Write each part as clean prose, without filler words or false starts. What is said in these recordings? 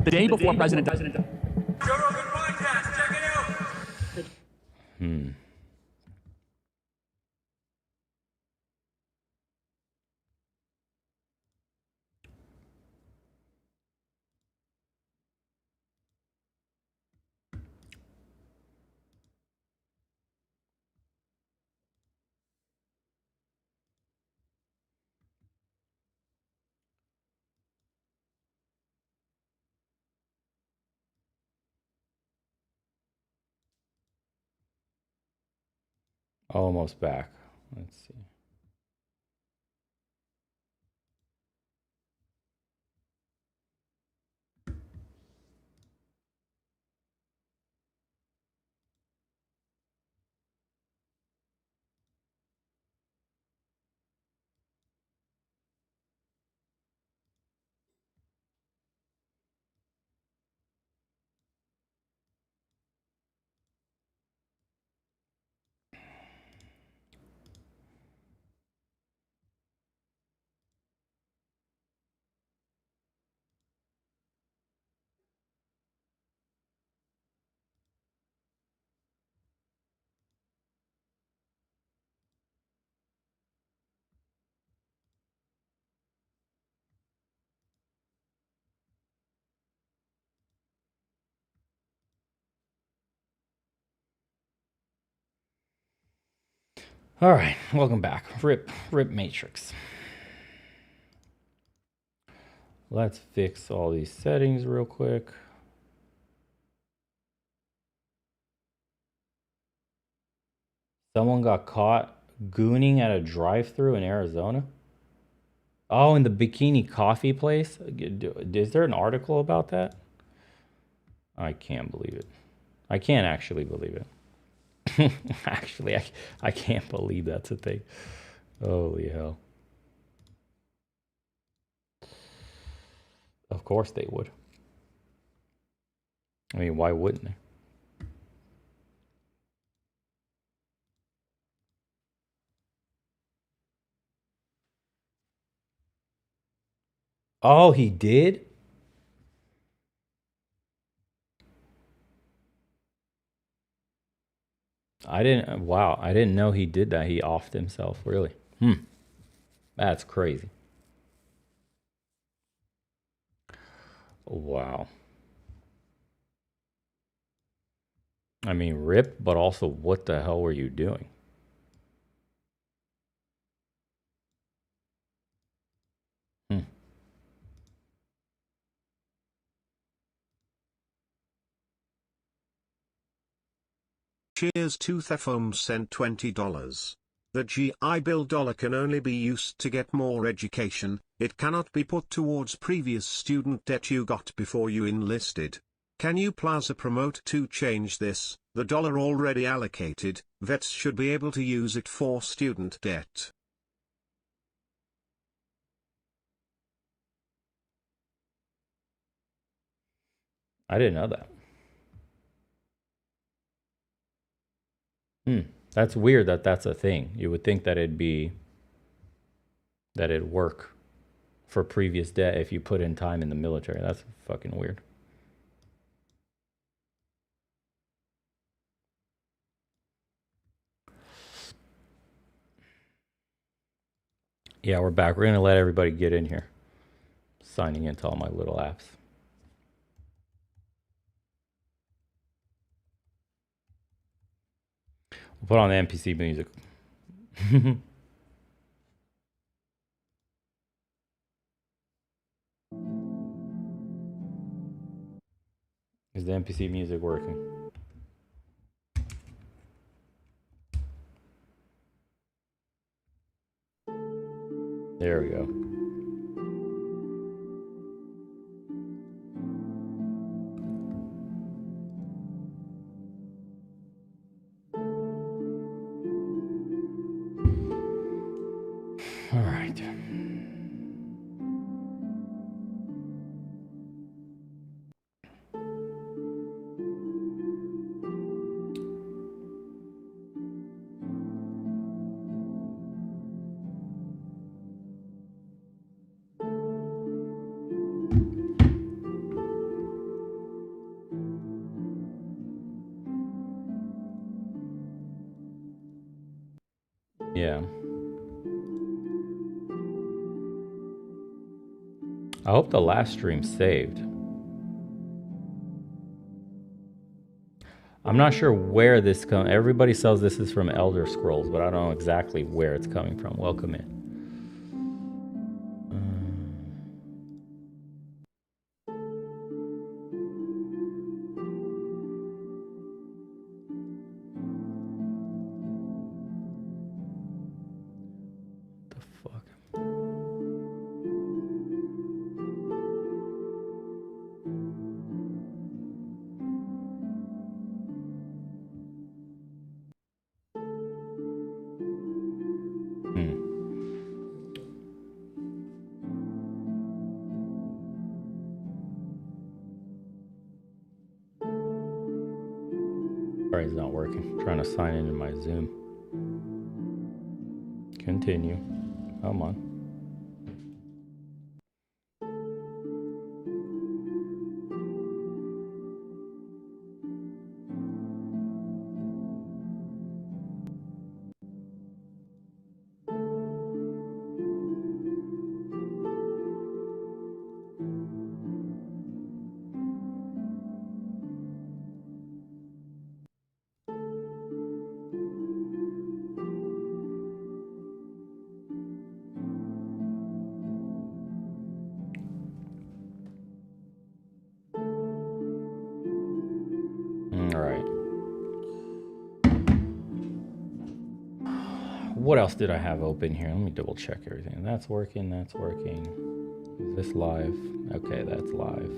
The day before President... Joe Rogan podcast, check it out. Almost back. Let's see. All right, welcome back. Rip Matrix. Let's fix all these settings real quick. Someone got caught gooning at a drive-thru in Arizona. Oh, in the Bikini Coffee place? Is there an article about that? I can't believe it. I can't actually believe it. Actually, I can't believe that's a thing. Holy hell. Of course they would. I mean, why wouldn't they? Oh, he did? Wow, I didn't know he did that. He offed himself, really. That's crazy. Wow. I mean, rip, but also what the hell were you doing? Cheers to Thefom sent $20. The GI Bill dollar can only be used to get more education, it cannot be put towards previous student debt you got before you enlisted. Can you Plaza promote to change this? The dollar already allocated, vets should be able to use it for student debt. I didn't know that. That's weird that that's a thing. You would think that it'd work for previous debt if you put in time in the military. That's fucking weird. Yeah, we're back. We're gonna let everybody get in here. Signing into all my little apps. We'll put on the NPC music. Is the NPC music working? There we go. All right. Yeah. I hope the last stream saved. I'm not sure where this comes. Everybody says this is from Elder Scrolls, but I don't know exactly where it's coming from. Welcome in. The fuck? Sorry, it's not working. Trying to sign into my Zoom. Continue. Come on. All right. What else did I have open here? Let me double check everything. That's working. That's working. Is this live? Okay, that's live.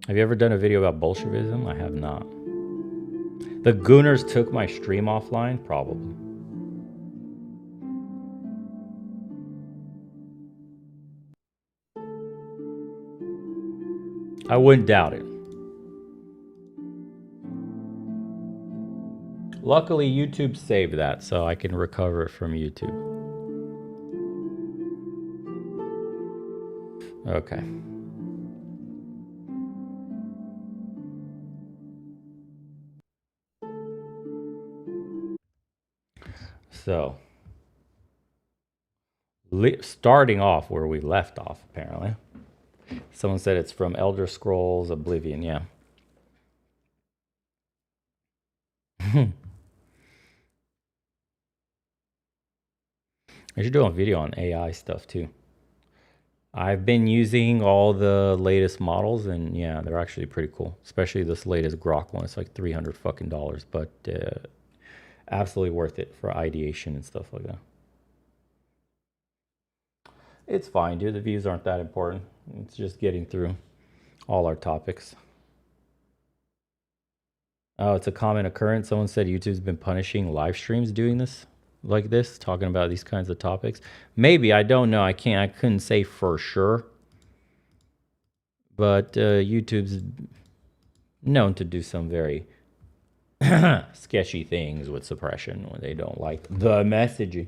Have you ever done a video about Bolshevism? I have not. The Gooners took my stream offline? Probably. I wouldn't doubt it. Luckily, YouTube saved that, so I can recover it from YouTube. Okay. So, starting off where we left off, apparently. Someone said it's from Elder Scrolls Oblivion, yeah. I should do a video on AI stuff too. I've been using all the latest models, and yeah, they're actually pretty cool. Especially this latest Grok one. It's like $300 fucking, but absolutely worth it for ideation and stuff like that. It's fine, dude. The views aren't that important. It's just getting through all our topics. Oh, it's a common occurrence. Someone said YouTube's been punishing live streams doing this, like this, talking about these kinds of topics. Maybe, I don't know. I couldn't say for sure. But YouTube's known to do some very sketchy things with suppression when they don't like the messaging.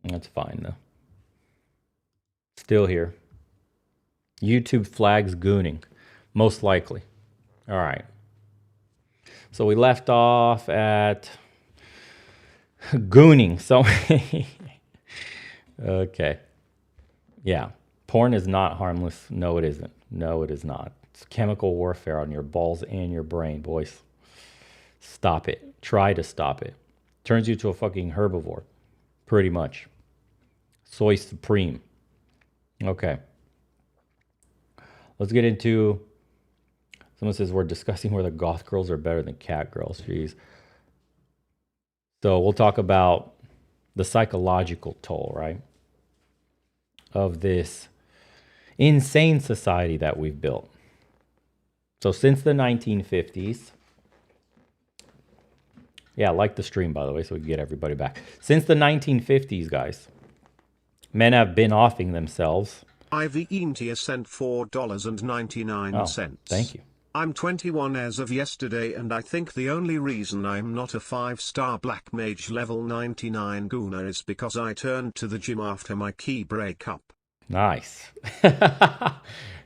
That's fine, though. Still here. YouTube flags gooning. Most likely. All right. So we left off at gooning. So, okay. Yeah. Porn is not harmless. No, it isn't. No, it is not. It's chemical warfare on your balls and your brain, boys. Stop it. Try to stop it. Turns you to a fucking herbivore. Pretty much. Soy supreme. Okay. Let's get into... Someone says we're discussing whether goth girls are better than cat girls. Jeez. So we'll talk about the psychological toll, right? Of this insane society that we've built. So since the 1950s... Yeah, like the stream, by the way, so we can get everybody back. Since the 1950s, guys, men have been offing themselves Ivy Intia sent $4.99. Oh, thank you. I'm 21 as of yesterday, and I think the only reason I'm not a 5-star Black Mage level 99 gooner is because I turned to the gym after my key breakup. Nice.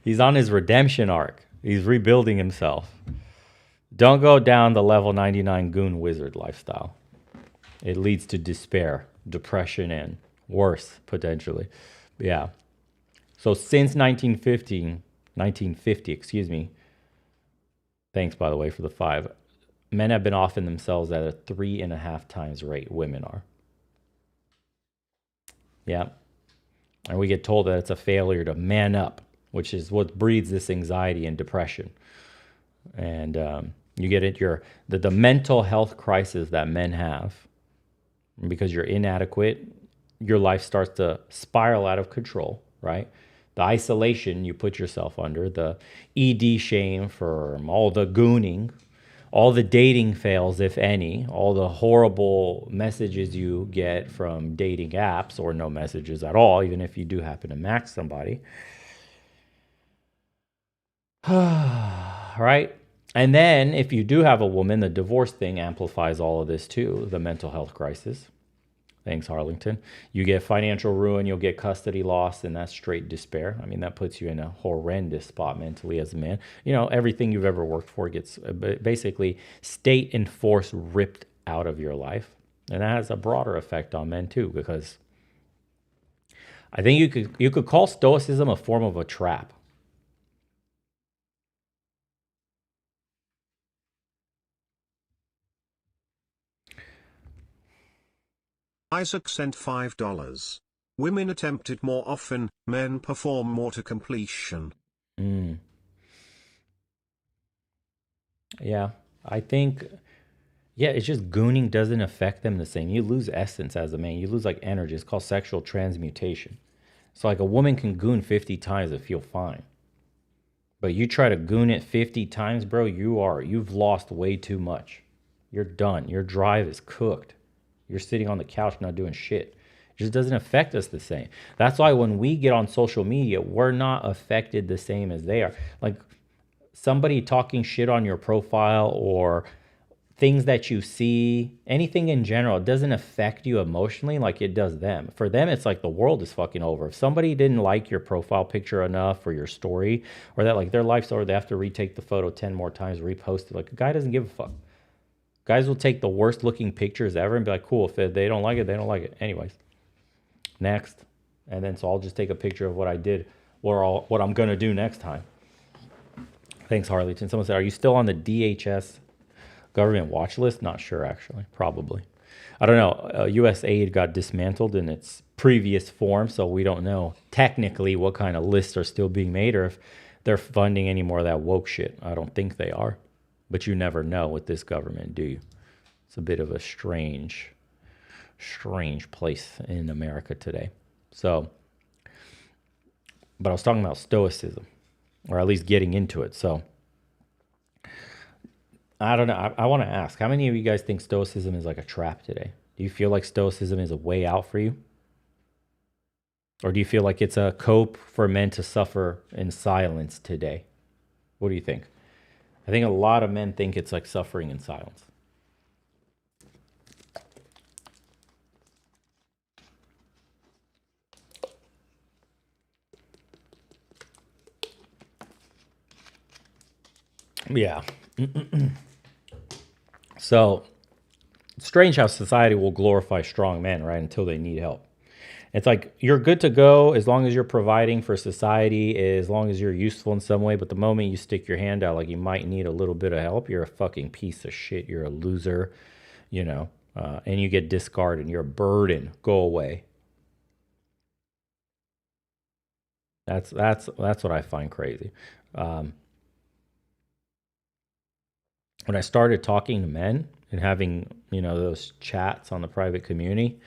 He's on his redemption arc. He's rebuilding himself. Don't go down the level 99 goon wizard lifestyle. It leads to despair, depression, and worse, potentially. Yeah. So since 1950, excuse me, thanks, by the way, for the 5. Men have been offing themselves at a 3.5 times rate women are. Yeah. And we get told that it's a failure to man up, which is what breeds this anxiety and depression. And you get it, the mental health crisis that men have. Because you're inadequate, your life starts to spiral out of control, right? The isolation you put yourself under, the ED shame from all the gooning, all the dating fails, if any, all the horrible messages you get from dating apps, or no messages at all, even if you do happen to match somebody. Right? And then if you do have a woman, the divorce thing amplifies all of this too, the mental health crisis. Thanks, Harlington. You get financial ruin, you'll get custody loss, and that's straight despair. I mean, that puts you in a horrendous spot mentally as a man. You know, everything you've ever worked for gets basically state and force ripped out of your life. And that has a broader effect on men too, because I think you could call stoicism a form of a trap. Isaac sent $5. Women attempt it more often, men perform more to completion. Yeah, I think, it's just gooning doesn't affect them the same. You lose essence as a man. You lose like energy. It's called sexual transmutation. So like a woman can goon 50 times and feel fine. But you try to goon it 50 times, bro, you've lost way too much. You're done. Your drive is cooked. You're sitting on the couch not doing shit. It just doesn't affect us the same. That's why when we get on social media, we're not affected the same as they are. Like somebody talking shit on your profile or things that you see, anything in general, it doesn't affect you emotionally like it does them. For them, it's like the world is fucking over. If somebody didn't like your profile picture enough or your story, or that like their life's over, they have to retake the photo 10 more times, repost it. Like a guy doesn't give a fuck. Guys will take the worst looking pictures ever and be like, cool, if they don't like it, they don't like it. Anyways, next. And then so I'll just take a picture of what I did or what I'm going to do next time. Thanks, Harleyton. Someone said, are you still on the DHS government watch list? Not sure, actually. Probably. I don't know. U.S. aid got dismantled in its previous form, so we don't know technically what kind of lists are still being made or if they're funding any more of that woke shit. I don't think they are. But you never know with this government, do you? It's a bit of a strange place in America today. So, but I was talking about stoicism, or at least getting into it. So, I don't know. I want to ask, how many of you guys think stoicism is like a trap today? Do you feel like stoicism is a way out for you? Or do you feel like it's a cope for men to suffer in silence today? What do you think? I think a lot of men think it's like suffering in silence. Yeah. So, strange how society will glorify strong men, right, until they need help. It's like you're good to go as long as you're providing for society, as long as you're useful in some way. But the moment you stick your hand out like you might need a little bit of help, you're a fucking piece of shit. You're a loser, and you get discarded. You're a burden. Go away. That's what I find crazy. When I started talking to men and having, those chats on the private community,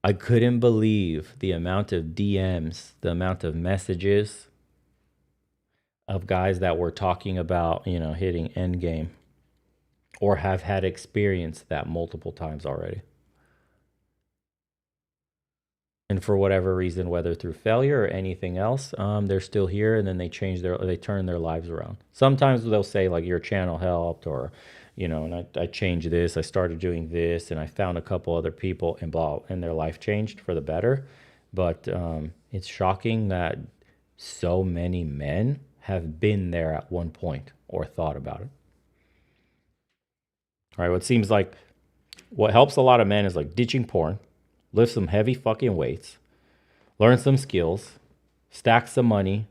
I couldn't believe the amount of DMs, the amount of messages of guys that were talking about, hitting endgame or have had experienced that multiple times already. And for whatever reason, whether through failure or anything else, they're still here, and then they turn their lives around. Sometimes they'll say like your channel helped, or and I changed this, I started doing this, and I found a couple other people and and their life changed for the better. But it's shocking that so many men have been there at one point or thought about it. All right, what helps a lot of men is like ditching porn, lift some heavy fucking weights, learn some skills, stack some money,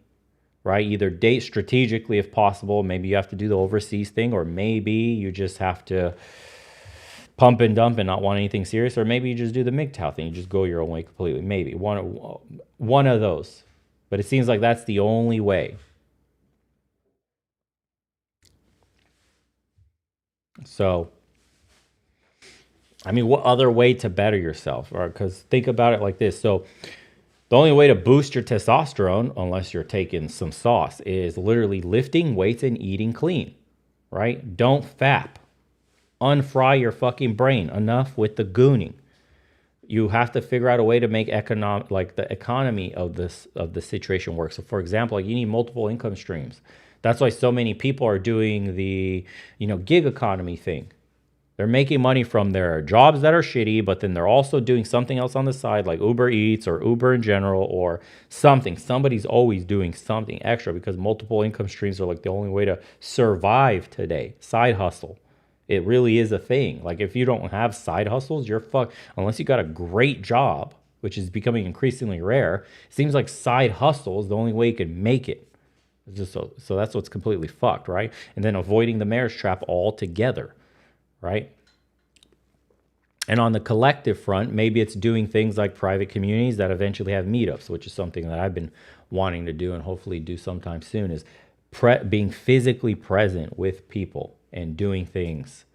right? Either date strategically if possible. Maybe you have to do the overseas thing, or maybe you just have to pump and dump and not want anything serious, or maybe you just do the MGTOW thing. You just go your own way completely. Maybe one of those. But it seems like that's the only way. So, I mean, what other way to better yourself? Because think about it like this. So the only way to boost your testosterone, unless you're taking some sauce, is literally lifting weights and eating clean, right? Don't fap. Unfry your fucking brain. Enough with the gooning. You have to figure out a way to make the economy of the situation work. So for example, you need multiple income streams. That's why so many people are doing the, gig economy thing. They're making money from their jobs that are shitty, but then they're also doing something else on the side, like Uber Eats or Uber in general, or something. Somebody's always doing something extra, because multiple income streams are like the only way to survive today. Side hustle. It really is a thing. Like if you don't have side hustles, you're fucked. Unless you got a great job, which is becoming increasingly rare. It seems like side hustle is the only way you can make it. So that's what's completely fucked, right? And then avoiding the marriage trap altogether. Right? And on the collective front, maybe it's doing things like private communities that eventually have meetups, which is something that I've been wanting to do and hopefully do sometime soon, is being physically present with people and doing things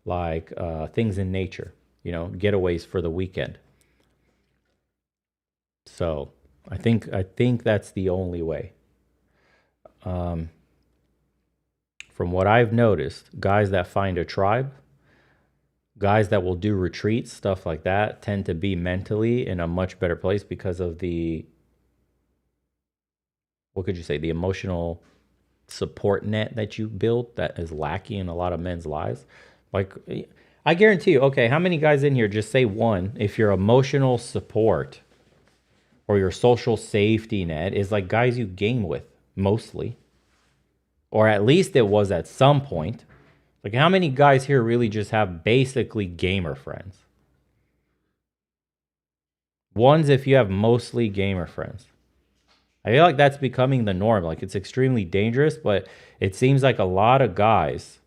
like things in nature, getaways for the weekend. So I think that's the only way. From what I've noticed, guys that find a tribe, guys that will do retreats, stuff like that, tend to be mentally in a much better place because of the emotional support net that you build that is lacking in a lot of men's lives. Like, I guarantee you, okay, how many guys in here, just say one, if your emotional support or your social safety net is like guys you game with mostly, or at least it was at some point. Like, how many guys here really just have basically gamer friends? One's if you have mostly gamer friends. I feel like that's becoming the norm. Like, it's extremely dangerous, but it seems like a lot of guys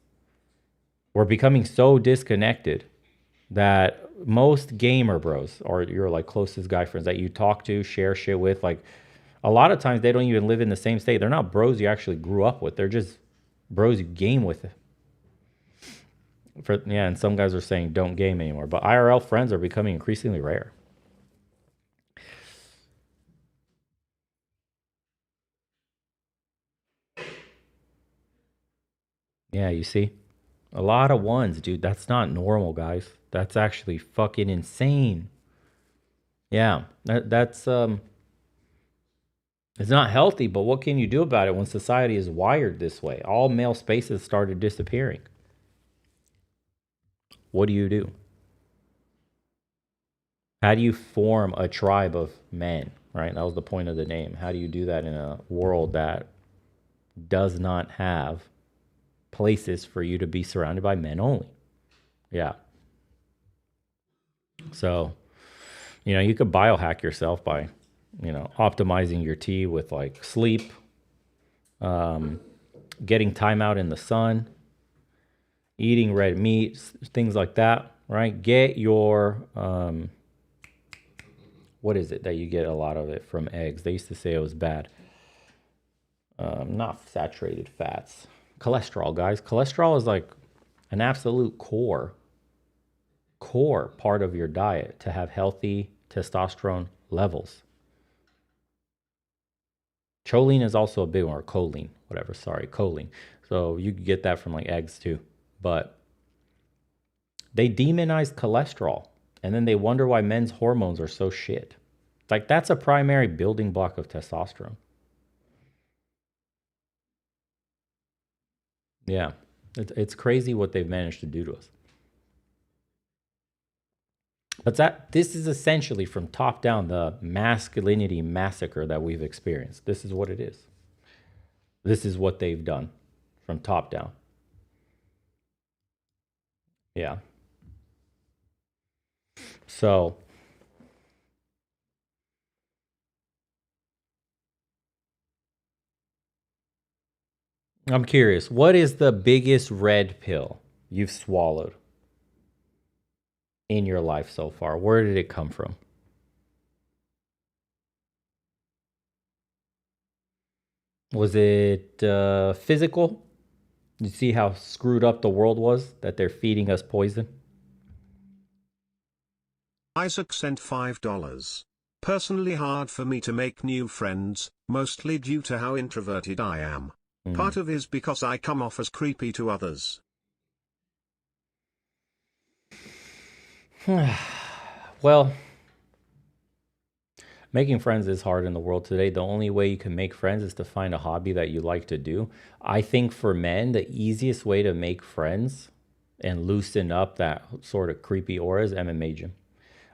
were becoming so disconnected that most gamer bros, or your like closest guy friends that you talk to, share shit with, like a lot of times they don't even live in the same state. They're not bros you actually grew up with. They're just bros you game with. And some guys are saying don't game anymore, but IRL friends are becoming increasingly rare. Yeah, you see? A lot of ones, dude. That's not normal, guys. That's actually fucking insane. Yeah, that's it's not healthy, but what can you do about it when society is wired this way? All male spaces started disappearing. What do you do? How do you form a tribe of men, right? That was the point of the name. How do you do that in a world that does not have places for you to be surrounded by men only? Yeah. So, you could biohack yourself by, optimizing your tea with like sleep, getting time out in the sun, eating red meat, things like that, right? Get your, what is it that you get a lot of it from eggs? They used to say it was bad. Not saturated fats. Cholesterol, guys. Cholesterol is like an absolute core part of your diet to have healthy testosterone levels. Choline is also a big one, or choline, whatever, sorry, choline. So you can get that from like eggs too. But they demonize cholesterol, and then they wonder why men's hormones are so shit. Like that's a primary building block of testosterone. Yeah. It's crazy what they've managed to do to us. But this is essentially from top down the masculinity massacre that we've experienced. This is what it is. This is what they've done from top down. Yeah. So I'm curious, what is the biggest red pill you've swallowed in your life so far? Where did it come from? Was it physical? You see how screwed up the world was that they're feeding us poison? Isaac sent $5. Personally hard for me to make new friends, mostly due to how introverted I am. Part of is because I come off as creepy to others. Well, making friends is hard in the world today. The only way you can make friends is to find a hobby that you like to do. I think for men, the easiest way to make friends and loosen up that sort of creepy aura is MMA gym.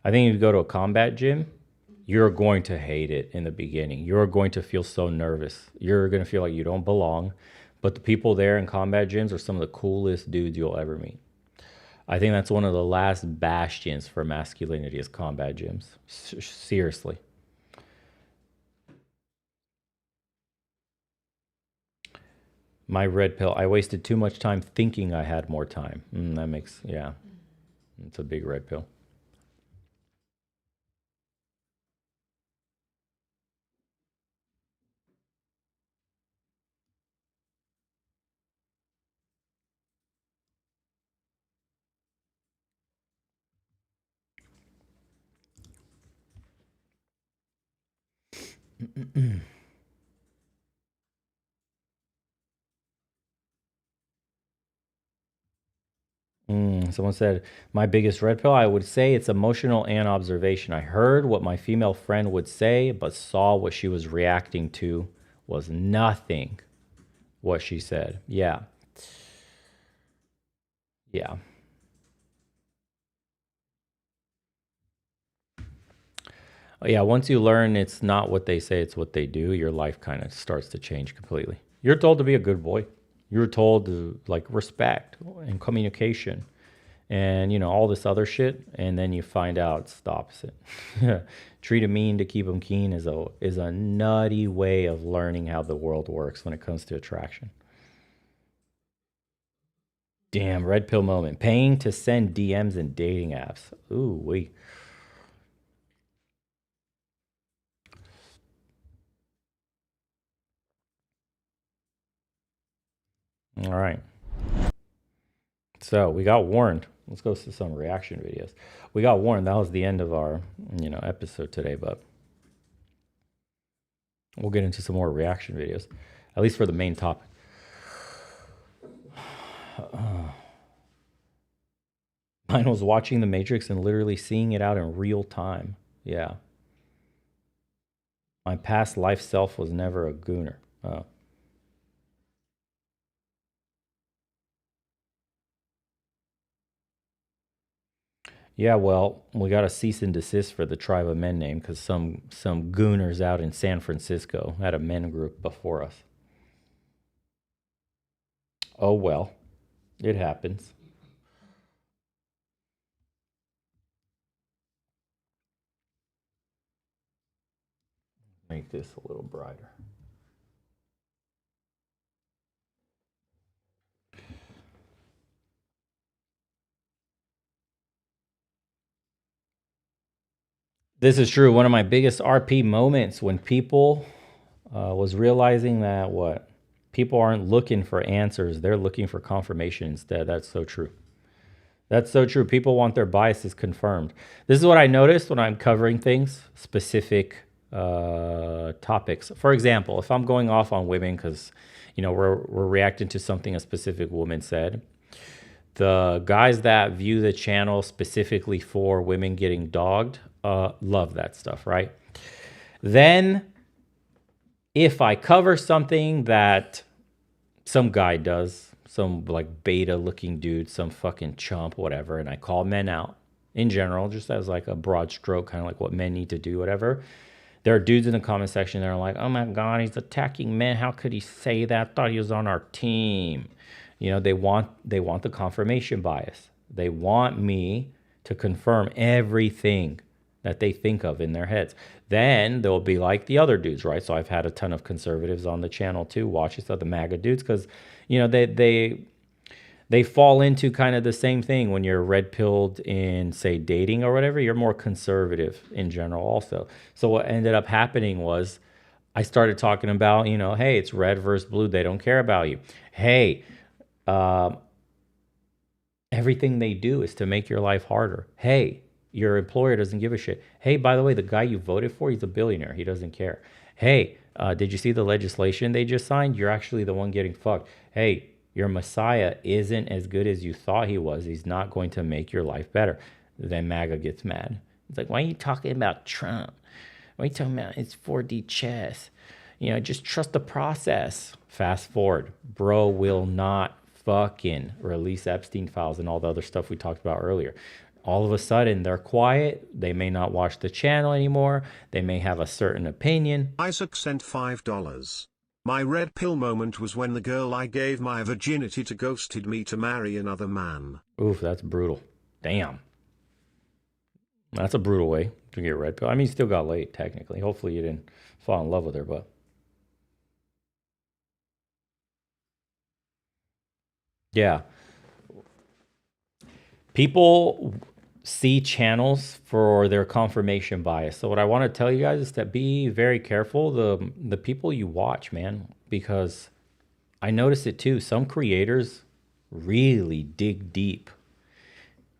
I think if you go to a combat gym, you're going to hate it in the beginning. You're going to feel so nervous. You're going to feel like you don't belong. But the people there in combat gyms are some of the coolest dudes you'll ever meet. I think that's one of the last bastions for masculinity is combat gyms. Seriously. My red pill. I wasted too much time thinking I had more time. That makes, yeah. It's a big red pill. Someone said, my biggest red pill, I would say it's emotional and observation. I heard what my female friend would say, but saw what she was reacting to was nothing what she said. Yeah. Yeah. Yeah, once you learn it's not what they say, it's what they do, your life kind of starts to change completely. You're told to be a good boy. You're told to like respect and communication and all this other shit, and then you find out it's the opposite. Treat 'em mean to keep 'em keen is a nutty way of learning how the world works when it comes to attraction. Damn, red pill moment. Paying to send DMs in dating apps. Ooh, wait. All right. So we got warned. Let's go to some reaction videos. We got warned. That was the end of our, episode today, but we'll get into some more reaction videos, at least for the main topic. Mine was watching The Matrix and literally seeing it out in real time. Yeah. My past life self was never a gooner. Oh. Yeah, well, we got a cease and desist for the Tribe of Men name because some gooners out in San Francisco had a men group before us. Oh well, it happens. Make this a little brighter. This is true. One of my biggest RP moments when people was realizing that people aren't looking for answers, they're looking for confirmation instead. That's so true. That's so true. People want their biases confirmed. This is what I noticed when I'm covering things, specific topics. For example, if I'm going off on women because we're reacting to something a specific woman said, the guys that view the channel specifically for women getting dogged love that stuff, right? Then if I cover something that some guy does, some like beta looking dude, some fucking chump, whatever, and I call men out in general, just as like a broad stroke, kind of like what men need to do, whatever. There are dudes in the comment section that are like, oh my God, he's attacking men. How could he say that? Thought he was on our team. You know, they want the confirmation bias. They want me to confirm everything that they think of in their heads. Then they'll be like the other dudes, right? So I've had a ton of conservatives on the channel too, watch this, the MAGA dudes, because you know they fall into kind of the same thing. When you're red pilled in, say, dating or whatever, you're more conservative in general also. So what ended up happening was I started talking about, you know, hey, it's red versus blue. They don't care about you. Hey, everything they do is to make your life harder. Hey, your employer doesn't give a shit. Hey, by the way, the guy you voted for, he's a billionaire. He doesn't care. Hey, did you see the legislation they just signed? You're actually the one getting fucked. Hey, your Messiah isn't as good as you thought he was. He's not going to make your life better. Then MAGA gets mad. It's like, why are you talking about Trump? Why are you talking about it's 4D chess? You know, just trust the process. Fast forward. Bro will not fucking release Epstein files and all the other stuff we talked about earlier. All of a sudden, they're quiet. They may not watch the channel anymore. They may have a certain opinion. Isaac sent $5. My red pill moment was when the girl I gave my virginity to ghosted me to marry another man. Oof, that's brutal. Damn. That's a brutal way to get red pill. I mean, you still got laid, technically. Hopefully you didn't fall in love with her, but... yeah. People see channels for their confirmation bias. So what I want to tell you guys is to be very careful the people you watch, man, because I notice it too. Some creators really dig deep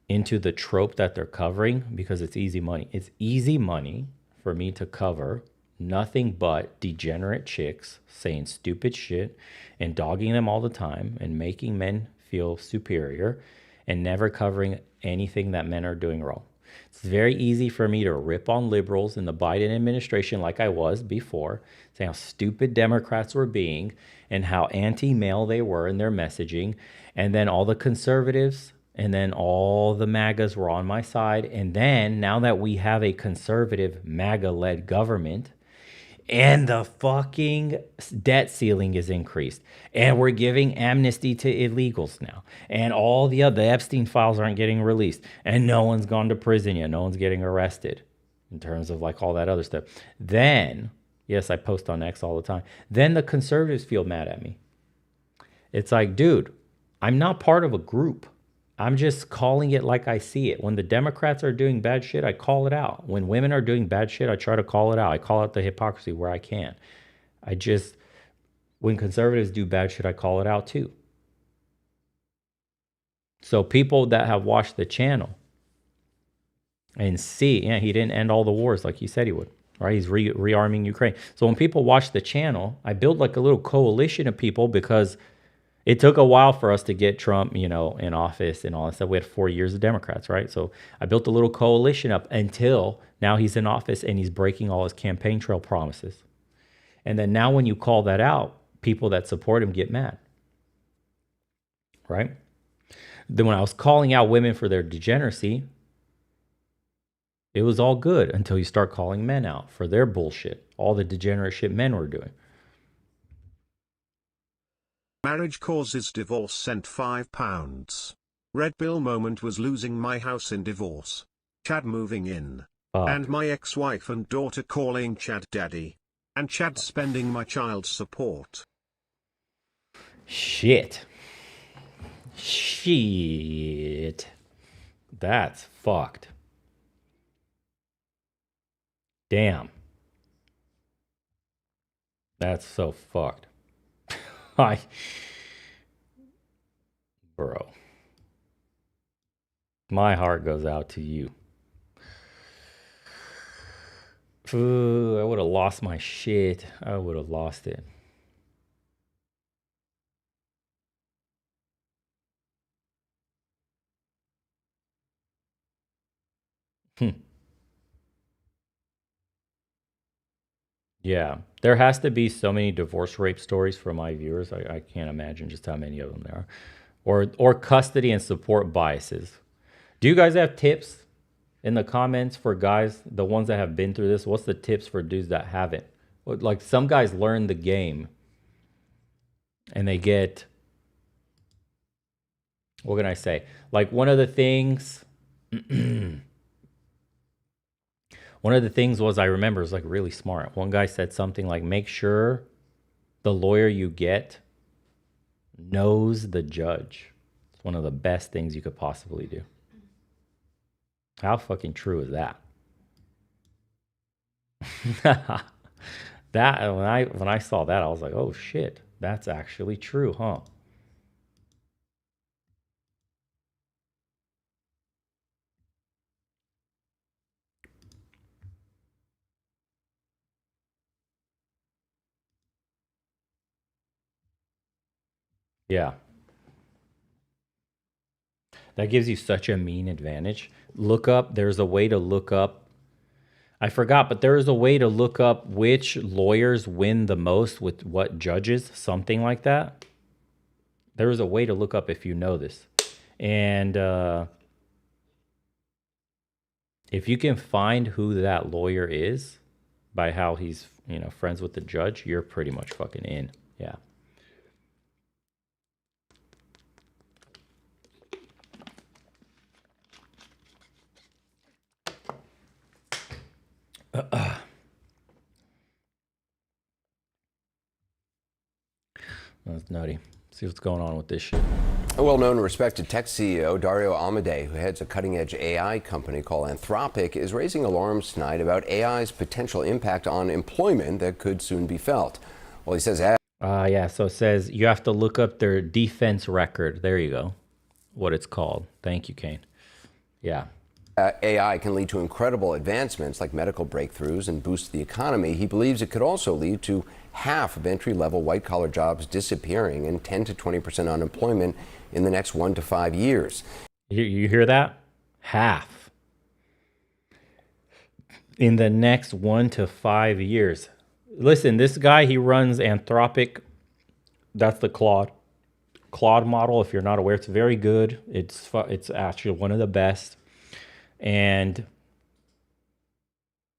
into the trope that they're covering because it's easy money. It's easy money for me to cover nothing but degenerate chicks saying stupid shit and dogging them all the time and making men feel superior and never covering anything that men are doing wrong. It's very easy for me to rip on liberals in the Biden administration like I was before, saying how stupid Democrats were being and how anti-male they were in their messaging. And then all the conservatives and then all the MAGAs were on my side. And then now that we have a conservative MAGA-led government, and the fucking debt ceiling is increased, and we're giving amnesty to illegals now, and all the Epstein files aren't getting released, and no one's gone to prison yet, no one's getting arrested in terms of like all that other stuff. Then, yes, I post on X all the time, then the conservatives feel mad at me. It's like, dude, I'm not part of a group. I'm just calling it like I see it. When the Democrats are doing bad shit, I call it out. When women are doing bad shit, I try to call it out. I call out the hypocrisy where I can. When conservatives do bad shit, I call it out too. So people that have watched the channel and see, yeah, he didn't end all the wars like he said he would, right? He's rearming Ukraine. So when people watch the channel, I build like a little coalition of people because it took a while for us to get Trump, you know, in office and all that stuff. We had 4 years of Democrats, right? So I built a little coalition up until now he's in office and he's breaking all his campaign trail promises. And then now when you call that out, people that support him get mad, right? Then when I was calling out women for their degeneracy, it was all good until you start calling men out for their bullshit, all the degenerate shit men were doing. Marriage causes divorce sent £5. Red pill moment was losing my house in divorce. Chad moving in. And my ex-wife and daughter calling Chad daddy. And Chad spending my child's support. Shit. That's fucked. Damn. That's so fucked. Bro. My heart goes out to you. Ooh, I would have lost my shit. I would have lost it. Yeah, there has to be so many divorce rape stories for my viewers. I can't imagine just how many of them there are, or custody and support biases. Do you guys have tips in the comments for guys, the ones that have been through this? What's the tips for dudes that haven't? Like some guys learn the game and they get, what can I say? Like one of the things, one of the things was, I remember, it was like really smart. One guy said something like, make sure the lawyer you get knows the judge. It's one of the best things you could possibly do. How fucking true is that? That when I saw that, I was like, oh shit, that's actually true, huh? Yeah. That gives you such a mean advantage. Look up, there's a way to look up. I forgot, but there is a way to look up which lawyers win the most with what judges, something like that. There is a way to look up if you know this. And if you can find who that lawyer is by how he's, friends with the judge, you're pretty much fucking in. Yeah. That's nutty. See what's going on with this shit. A well-known and respected tech CEO, Dario Amodei, who heads a cutting-edge AI company called Anthropic, is raising alarms tonight about AI's potential impact on employment that could soon be felt. Well, he says... Yeah, so it says you have to look up their defense record. There you go. What it's called. Thank you, Kane. Yeah. AI can lead to incredible advancements like medical breakthroughs and boost the economy. He believes it could also lead to half of entry-level white-collar jobs disappearing and 10 to 20% unemployment in the next 1 to 5 years. You hear that? Half. In the next 1 to 5 years. Listen, this guy, he runs Anthropic. That's the Claude model. If you're not aware, it's very good. It's actually one of the best. And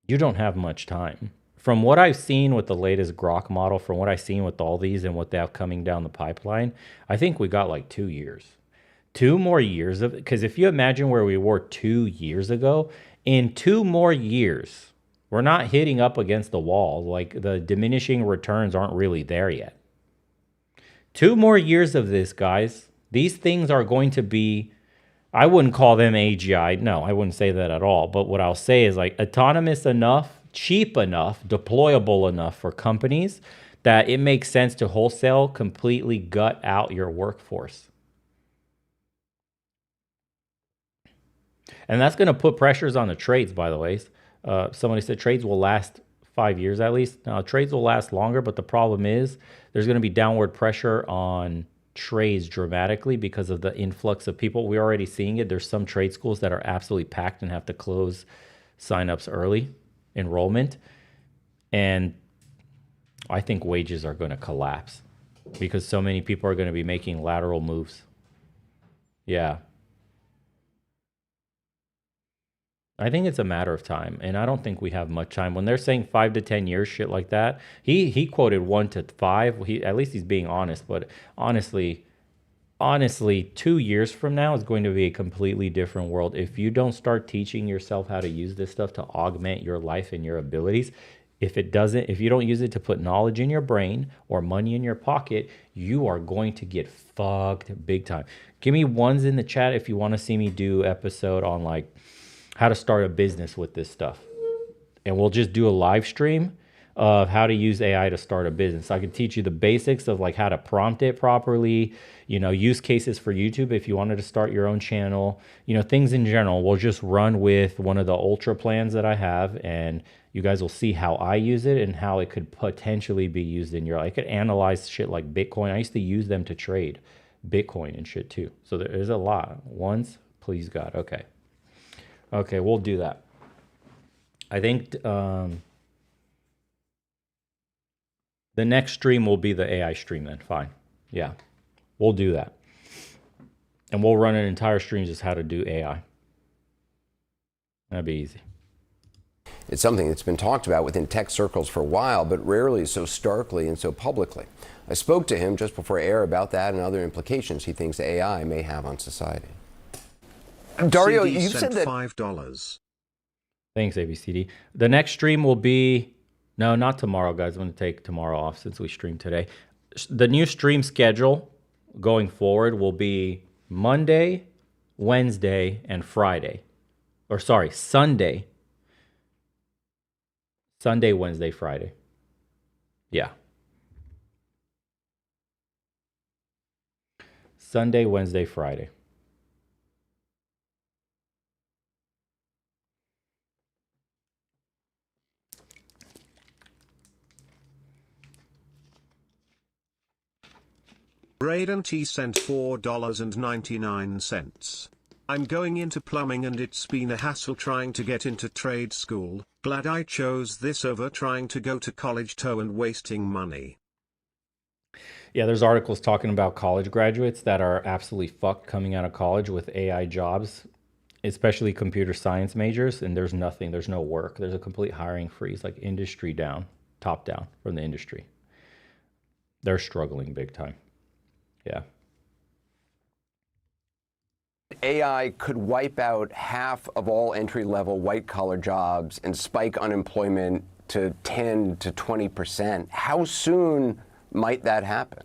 you don't have much time. From what I've seen with the latest Grok model, from what I've seen with all these and what they have coming down the pipeline, I think we got like 2 years. 2 more years of it. Because if you imagine where we were 2 years ago, in 2 more years, we're not hitting up against the wall. Like the diminishing returns aren't really there yet. 2 more years of this, guys. These things are going to be... I wouldn't call them AGI. No, I wouldn't say that at all. But what I'll say is like autonomous enough, cheap enough, deployable enough for companies that it makes sense to wholesale completely gut out your workforce. And that's going to put pressures on the trades, by the way. Somebody said trades will last 5 years at least. Now, trades will last longer, but the problem is there's going to be downward pressure on trades dramatically because of the influx of people. We're already seeing it. There's some trade schools that are absolutely packed and have to close signups early, enrollment. And I think wages are going to collapse because so many people are going to be making lateral moves. Yeah. I think it's a matter of time, and I don't think we have much time. When they're saying 5 to 10 years, shit like that, he quoted 1 to 5. At least he's being honest, but honestly, 2 years from now is going to be a completely different world. If you don't start teaching yourself how to use this stuff to augment your life and your abilities, if you don't use it to put knowledge in your brain or money in your pocket, you are going to get fucked big time. Give me ones in the chat if you want to see me do episode on like how to start a business with this stuff. And we'll just do a live stream of how to use AI to start a business. I can teach you the basics of like how to prompt it properly, use cases for YouTube if you wanted to start your own channel, things in general. We'll just run with one of the ultra plans that I have, and you guys will see how I use it and how it could potentially be used in I could analyze shit like Bitcoin. I used to use them to trade Bitcoin and shit too. So there's a lot. Ones, please God. Okay, we'll do that. I think The next stream will be the AI stream then. Fine. Yeah. We'll do that. And we'll run an entire stream just how to do AI. That'd be easy. It's something that's been talked about within tech circles for a while, but rarely so starkly and so publicly. I spoke to him just before air about that and other implications he thinks AI may have on society. Dario, CD you sent said that $5. Thanks, ABCD. The next stream will be... No, not tomorrow, guys. I'm going to take tomorrow off since we streamed today. The new stream schedule going forward will be Monday, Wednesday, and Friday. Or sorry, Sunday. Sunday, Wednesday, Friday. Yeah. Sunday, Wednesday, Friday. Braden T sent $4.99. I'm going into plumbing and it's been a hassle trying to get into trade school. Glad I chose this over trying to go to college and wasting money. Yeah, there's articles talking about college graduates that are absolutely fucked coming out of college with AI jobs, especially computer science majors, and there's nothing, there's no work. There's a complete hiring freeze, like industry down, top down from the industry. They're struggling big time. Yeah. AI could wipe out half of all entry-level white-collar jobs and spike unemployment to 10 to 20%. How soon might that happen?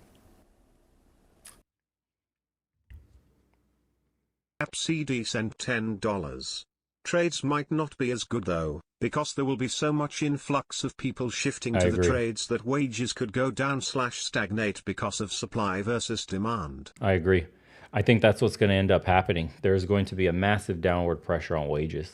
AppCD sent $10. Trades might not be as good though, because there will be so much influx of people shifting to the trades that wages could go down/stagnate because of supply versus demand. I agree. I think that's what's going to end up happening. There's going to be a massive downward pressure on wages.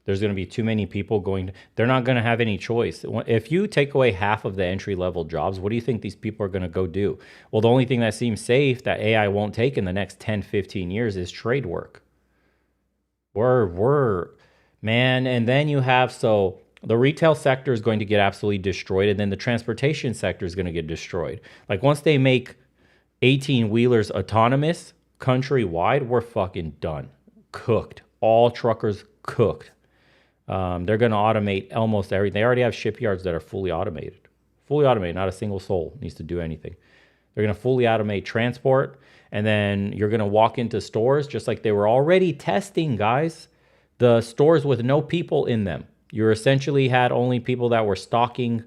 There's going to be too many people going, they're not going to have any choice. If you take away half of the entry-level jobs, what do you think these people are going to go do? Well, the only thing that seems safe that AI won't take in the next 10, 15 years is trade work. Man, and then you have, so the retail sector is going to get absolutely destroyed, and then the transportation sector is going to get destroyed. Like once they make 18-wheelers autonomous countrywide, we're fucking done. Cooked. All truckers cooked. They're going to automate almost everything. They already have shipyards that are fully automated. Fully automated. Not a single soul needs to do anything. They're going to fully automate transport. And then you're going to walk into stores just like they were already testing, guys. The stores with no people in them. You essentially had only people that were stocking.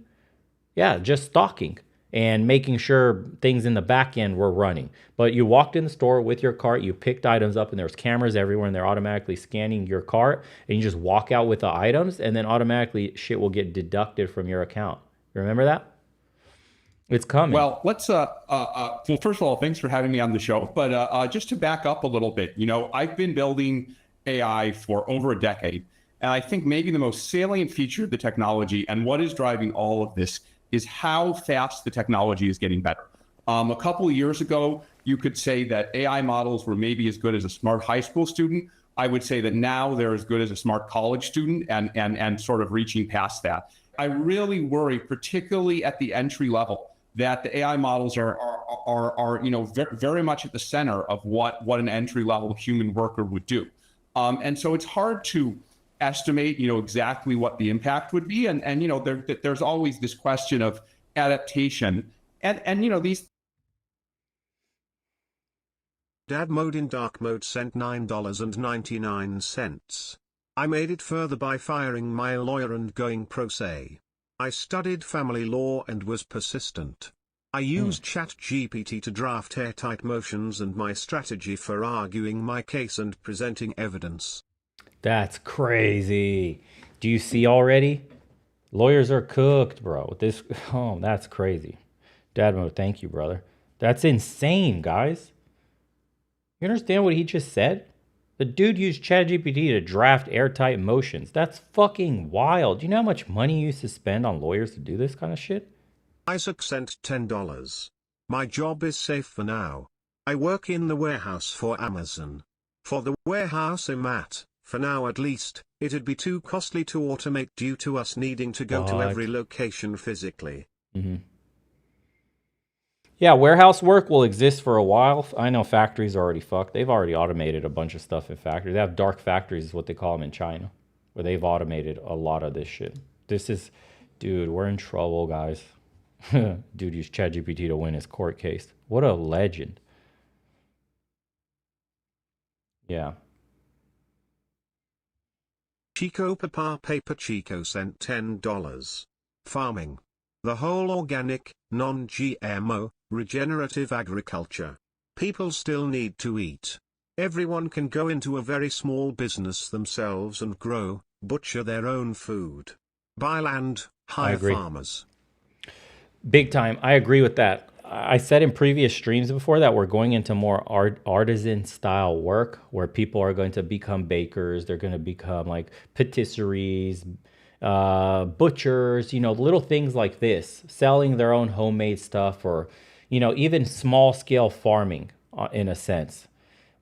Yeah, just stocking. And making sure things in the back end were running. But you walked in the store with your cart, you picked items up, and there's cameras everywhere, and they're automatically scanning your cart, and you just walk out with the items, and then automatically shit will get deducted from your account. You remember that? It's coming. Well, let's, well, first of all, thanks for having me on the show. But just to back up a little bit, you know, I've been building AI for over a decade, and I think maybe the most salient feature of the technology and what is driving all of this is how fast the technology is getting better. A couple of years ago, you could say that AI models were maybe as good as a smart high school student. I would say that now they're as good as a smart college student and sort of reaching past that. I really worry, particularly at the entry level, that the AI models are you know, very much at the center of what an entry level human worker would do. And so it's hard to estimate, you know, exactly what the impact would be. And you know, there's always this question of adaptation. And you know, these... Dad Mode in Dark Mode sent $9.99. I made it further by firing my lawyer and going pro se. I studied family law and was persistent. I used ChatGPT to draft airtight motions and my strategy for arguing my case and presenting evidence. That's crazy. Do you see already? Lawyers are cooked, bro. That's crazy. Dad mode, thank you, brother. That's insane, guys. You understand what he just said? The dude used ChatGPT to draft airtight motions. That's fucking wild. Do you know how much money you used to spend on lawyers to do this kind of shit? Isaac sent $10. My job is safe for now. I work in the warehouse for Amazon. For the warehouse I'm at, for now at least, it'd be too costly to automate due to us needing to go to every location physically. Yeah, warehouse work will exist for a while. I know factories are already fucked. They've already automated a bunch of stuff in factories. They have dark factories, is what they call them in China, where they've automated a lot of this shit. This is, dude, we're in trouble, guys. Dude used ChatGPT to win his court case. What a legend. Yeah. Chico Papa Paper Chico sent $10. Farming. The whole organic, non-GMO, regenerative agriculture. People still need to eat. Everyone can go into a very small business themselves and grow, butcher their own food. Buy land, hire agree. farmers. Big time. I agree with that. I said in previous streams before that we're going into more artisan style work where people are going to become bakers. They're going to become like patisseries, butchers, little things like this, selling their own homemade stuff, or, even small scale farming in a sense,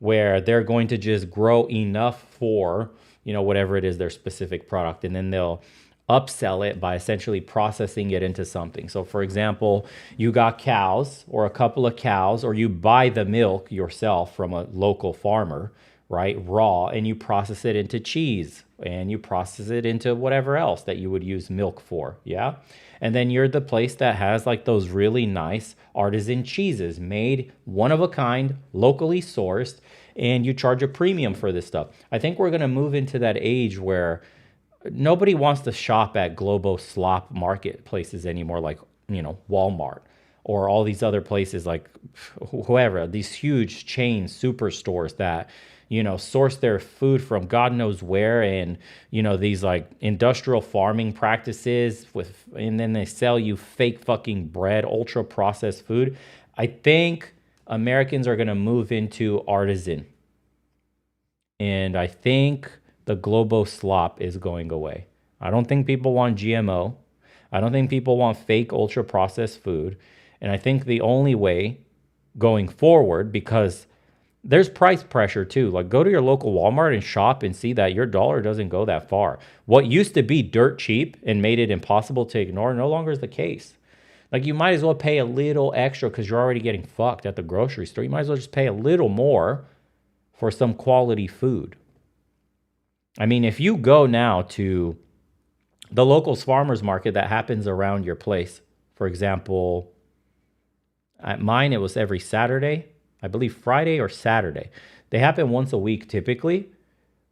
where they're going to just grow enough for, whatever it is, their specific product. And then they'll upsell it by essentially processing it into something. So for example, you got cows or a couple of cows, or you buy the milk yourself from a local farmer, right? Raw, and you process it into cheese, and you process it into whatever else that you would use milk for. Yeah. And then you're the place that has like those really nice artisan cheeses made one of a kind, locally sourced, and you charge a premium for this stuff. I think we're going to move into that age where nobody wants to shop at Globo slop marketplaces anymore, like, Walmart or all these other places, like whoever, these huge chain superstores that, source their food from God knows where, and, these like industrial farming practices and then they sell you fake fucking bread, ultra processed food. I think Americans are going to move into artisan. And I think the Globo slop is going away. I don't think people want GMO. I don't think people want fake ultra processed food. And I think the only way going forward, because there's price pressure too. Like, go to your local Walmart and shop and see that your dollar doesn't go that far. What used to be dirt cheap and made it impossible to ignore no longer is the case. Like, you might as well pay a little extra because you're already getting fucked at the grocery store. You might as well just pay a little more for some quality food. I mean, if you go now to the local farmers market that happens around your place, for example, at mine, it was every Saturday, I believe Friday or Saturday. They happen once a week typically.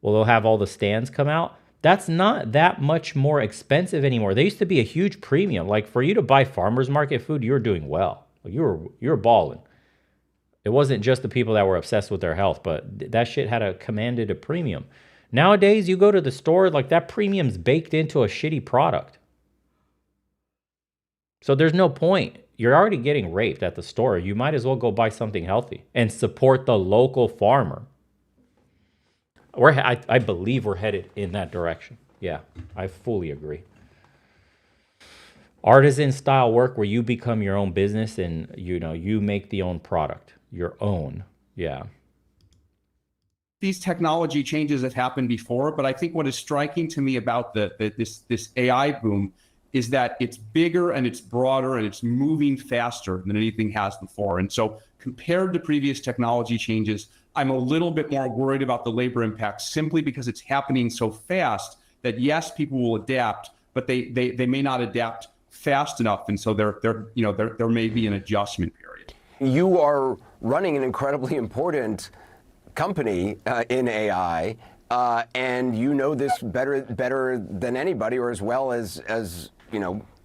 Well, they'll have all the stands come out. That's not that much more expensive anymore. They used to be a huge premium. Like, for you to buy farmers market food, you were doing well. Like, you were balling. It wasn't just the people that were obsessed with their health, but that shit had commanded a premium. Nowadays, you go to the store, like, that premium's baked into a shitty product. So there's no point. You're already getting raped at the store. You might as well go buy something healthy and support the local farmer. I believe we're headed in that direction. Yeah, I fully agree. Artisan style work where you become your own business and, you make the own product, your own. Yeah. These technology changes have happened before, but I think what is striking to me about this AI boom is that it's bigger and it's broader and it's moving faster than anything has before. And so compared to previous technology changes, I'm a little bit more worried about the labor impact simply because it's happening so fast that yes, people will adapt, but they may not adapt fast enough. And so there may be an adjustment period. You are running an incredibly important company in AI, and you know this better than anybody, or as well as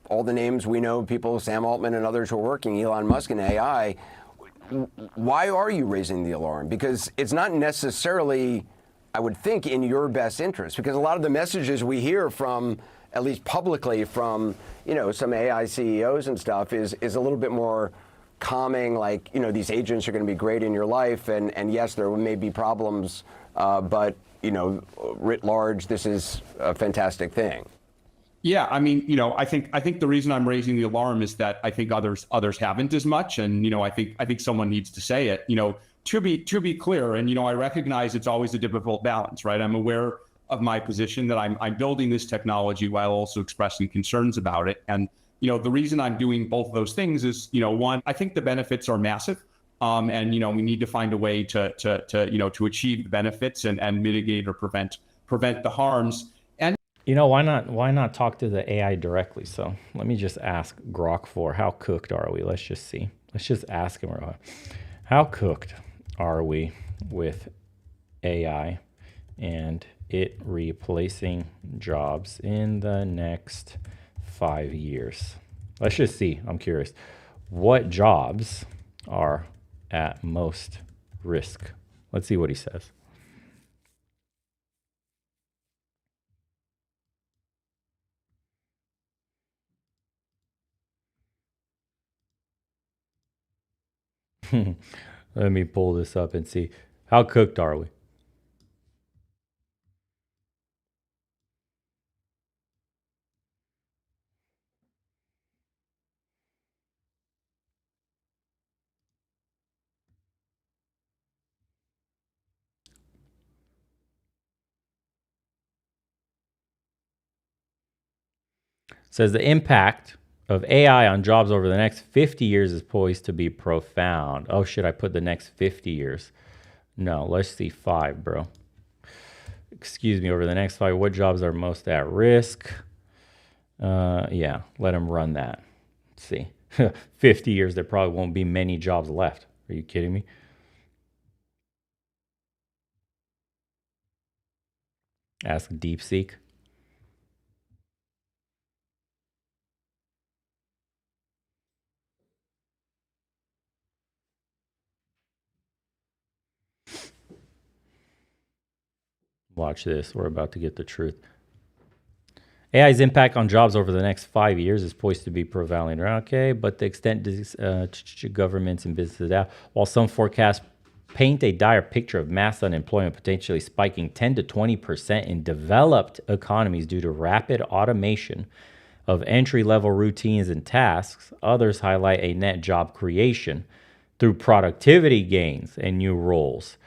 all the names we know, people, Sam Altman and others who are working, Elon Musk in AI. Why are you raising the alarm? Because it's not necessarily, I would think, in your best interest, because a lot of the messages we hear from, at least publicly, from some AI CEOs and stuff is a little bit more calming, like, these agents are going to be great in your life, and yes, there may be problems, but writ large, this is a fantastic thing. Yeah, I mean, I think the reason I'm raising the alarm is that I think others haven't as much, and I think someone needs to say it. To be clear, and I recognize it's always a difficult balance, right? I'm aware of my position that I'm building this technology while also expressing concerns about it, and the reason I'm doing both of those things is, one, I think the benefits are massive. And we need to find a way to achieve the benefits and mitigate or prevent the harms. And why not talk to the AI directly? So let me just ask Grok 4, how cooked are we? Let's just see. Let's just ask him, how cooked are we with AI and it replacing jobs in the next 5 years? Let's just see. I'm curious. What jobs are at most risk? Let's see what he says. Let me pull this up and see. How cooked are we? Says the impact of AI on jobs over the next 50 years is poised to be profound. Oh shit, I put the next 50 years. No, let's see 5, bro. Excuse me, over the next 5, what jobs are most at risk? Yeah, let him run that. Let's see. 50 years, there probably won't be many jobs left. Are you kidding me? Ask DeepSeek. Watch this. We're about to get the truth. AI's impact on jobs over the next 5 years is poised to be prevailing. Okay, but the extent governments and businesses out, while some forecasts paint a dire picture of mass unemployment potentially spiking 10 to 20% in developed economies due to rapid automation of entry-level routines and tasks, others highlight a net job creation through productivity gains and new roles.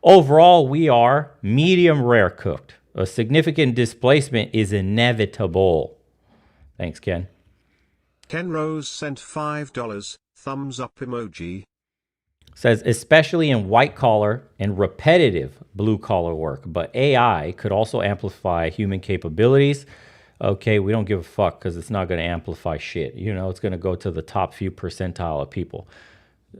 Overall, we are medium rare cooked. A significant displacement is inevitable. Thanks, Ken. Ken Rose sent $5, thumbs up emoji. Says, especially in white collar and repetitive blue collar work, but AI could also amplify human capabilities. Okay, we don't give a fuck because it's not going to amplify shit. It's going to go to the top few percentile of people.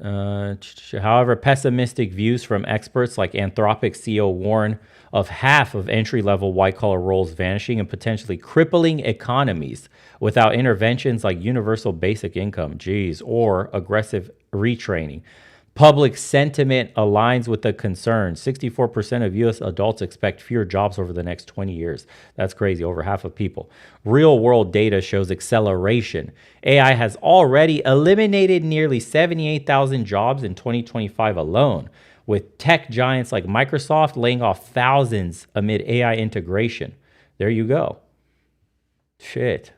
However, pessimistic views from experts like Anthropic CEO warn of half of entry-level white-collar roles vanishing and potentially crippling economies without interventions like universal basic income, or aggressive retraining. Public sentiment aligns with the concern. 64% of U.S. adults expect fewer jobs over the next 20 years. That's crazy, over half of people. Real-world data shows acceleration. AI has already eliminated nearly 78,000 jobs in 2025 alone, with tech giants like Microsoft laying off thousands amid AI integration. There you go. Shit.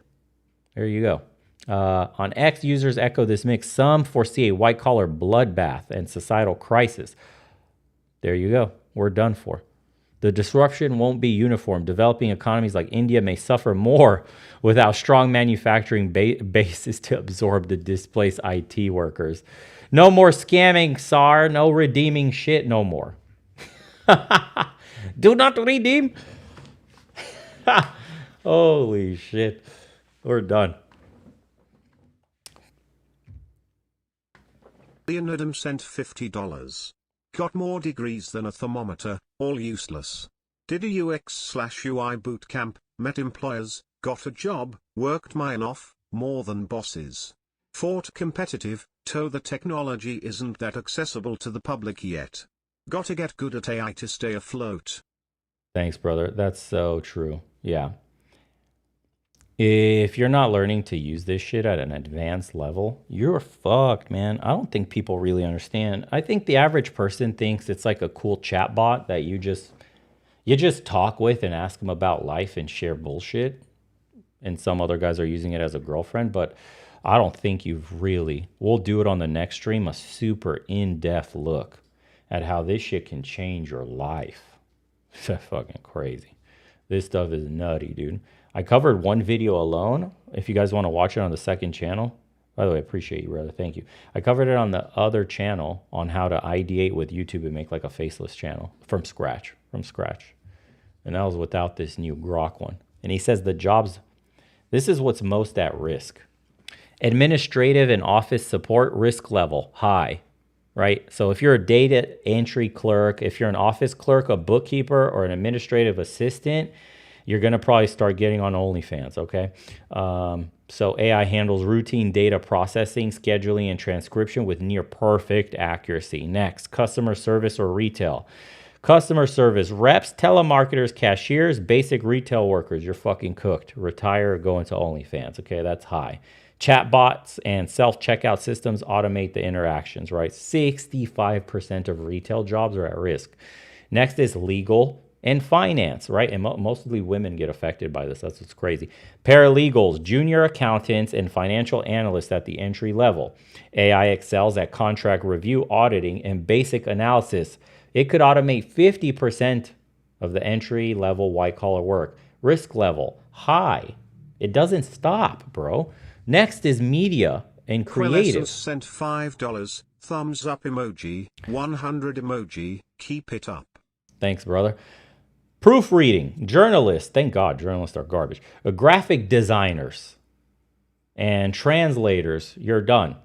There you go. On X, users echo this mix. Some foresee a white-collar bloodbath and societal crisis. There you go. We're done for. The disruption won't be uniform. Developing economies like India may suffer more without strong manufacturing bases to absorb the displaced IT workers. No more scamming, SAR. No redeeming shit no more. Do not redeem. Holy shit. We're done. Leonardum sent $50. Got more degrees than a thermometer, all useless. Did a UX/UI bootcamp, met employers, got a job, worked mine off, more than bosses. Fought competitive, though the technology isn't that accessible to the public yet. Gotta get good at AI to stay afloat. Thanks, brother. That's so true. Yeah. If you're not learning to use this shit at an advanced level, you're fucked, man. I don't think people really understand. I think the average person thinks it's like a cool chat bot that you just talk with and ask them about life and share bullshit. And some other guys are using it as a girlfriend, but I don't think we'll do it on the next stream, a super in-depth look at how this shit can change your life. It's fucking crazy. This stuff is nutty, dude. I covered one video alone. If you guys want to watch it on the second channel, by the way, I appreciate you, brother. Thank you. I covered it on the other channel on how to ideate with YouTube and make like a faceless channel from scratch. And that was without this new Grok one. And he says the jobs, this is what's most at risk. Administrative and office support, risk level, high, right? So if you're a data entry clerk, if you're an office clerk, a bookkeeper, or an administrative assistant, you're going to probably start getting on OnlyFans, okay? So AI handles routine data processing, scheduling, and transcription with near perfect accuracy. Next, customer service or retail. Customer service, reps, telemarketers, cashiers, basic retail workers. You're fucking cooked. Retire or go into OnlyFans, okay? That's high. Chatbots and self-checkout systems automate the interactions, right? 65% of retail jobs are at risk. Next is legal and finance, right? And mostly women get affected by this. That's what's crazy. Paralegals, junior accountants, and financial analysts at the entry level. AI excels at contract review, auditing, and basic analysis. It could automate 50% of the entry level white collar work. Risk level, high. It doesn't stop, bro. Next is media and creative. Quillessence sent $5. Thumbs up emoji. 100 emoji. Keep it up. Thanks, brother. Proofreading, journalists. Thank God journalists are garbage. Graphic designers and translators. You're done.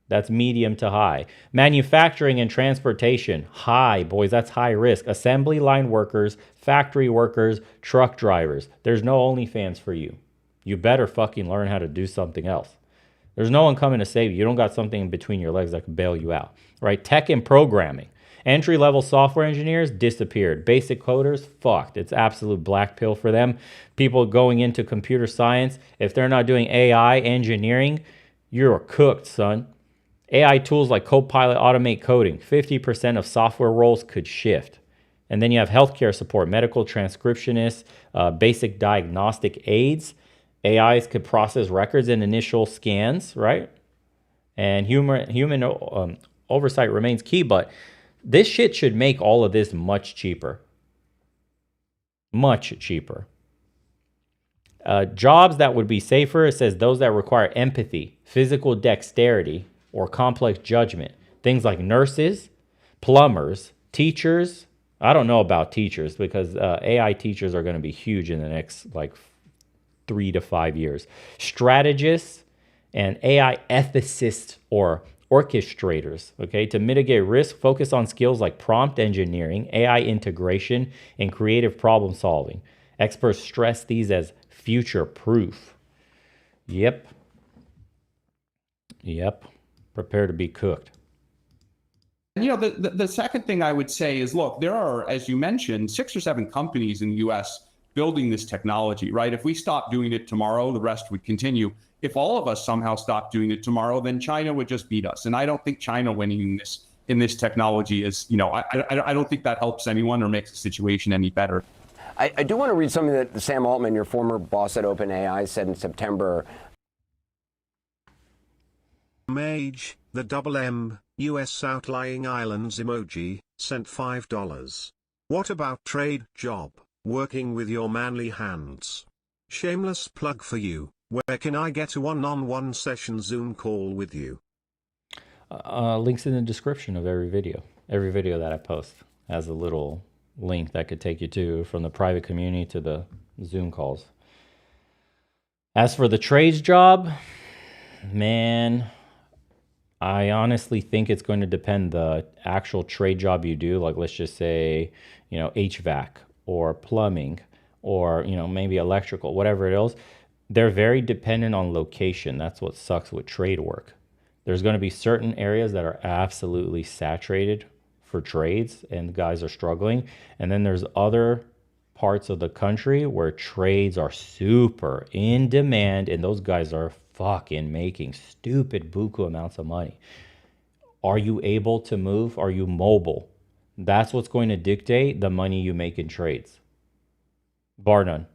That's medium to high. Manufacturing and transportation, high. Boys, that's high risk. Assembly line workers, factory workers, truck drivers. There's no OnlyFans for you. You better fucking learn how to do something else. There's no one coming to save you. You don't got something in between your legs that can bail you out, right? Tech and programming. Entry-level software engineers disappeared. Basic coders, fucked. It's absolute black pill for them. People going into computer science, if they're not doing AI engineering, you're cooked, son. AI tools like Copilot automate coding. 50% of software roles could shift. And then you have healthcare support, medical transcriptionists, basic diagnostic aids. AIs could process records and initial scans, right? And human oversight remains key, but this shit should make all of this much cheaper. Much cheaper. Jobs that would be safer, it says those that require empathy, physical dexterity, or complex judgment. Things like nurses, plumbers, teachers. I don't know about teachers because AI teachers are going to be huge in the next like 3 to 5 years. Strategists and AI ethicists or orchestrators, okay? To mitigate risk, focus on skills like prompt engineering, AI integration, and creative problem solving. Experts stress these as future-proof. Yep. Prepare to be cooked. You know, the second thing I would say is, look, there are, as you mentioned, 6 or 7 companies in the U.S. building this technology, right? If we stop doing it tomorrow, the rest would continue. If all of us somehow stop doing it tomorrow, then China would just beat us. And I don't think China winning in this technology is, you know, I don't think that helps anyone or makes the situation any better. I do want to read something that Sam Altman, your former boss at OpenAI, said in September. Mage, the double M, US outlying islands emoji, sent $5. What about trade job, working with your manly hands? Shameless plug for you. Where can I get a one-on-one session Zoom call with you? Links in the description of every video. Every video that I post has a little link that could take you to from the private community to the Zoom calls. As for the trades job, man, I honestly think it's going to depend the actual trade job you do. Like, let's just say, you know, HVAC or plumbing or, you know, maybe electrical, whatever it is. They're very dependent on location. That's what sucks with trade work. There's going to be certain areas that are absolutely saturated for trades and guys are struggling. And then there's other parts of the country where trades are super in demand and those guys are fucking making stupid buku amounts of money. Are you able to move? Are you mobile? That's what's going to dictate the money you make in trades. Bar none.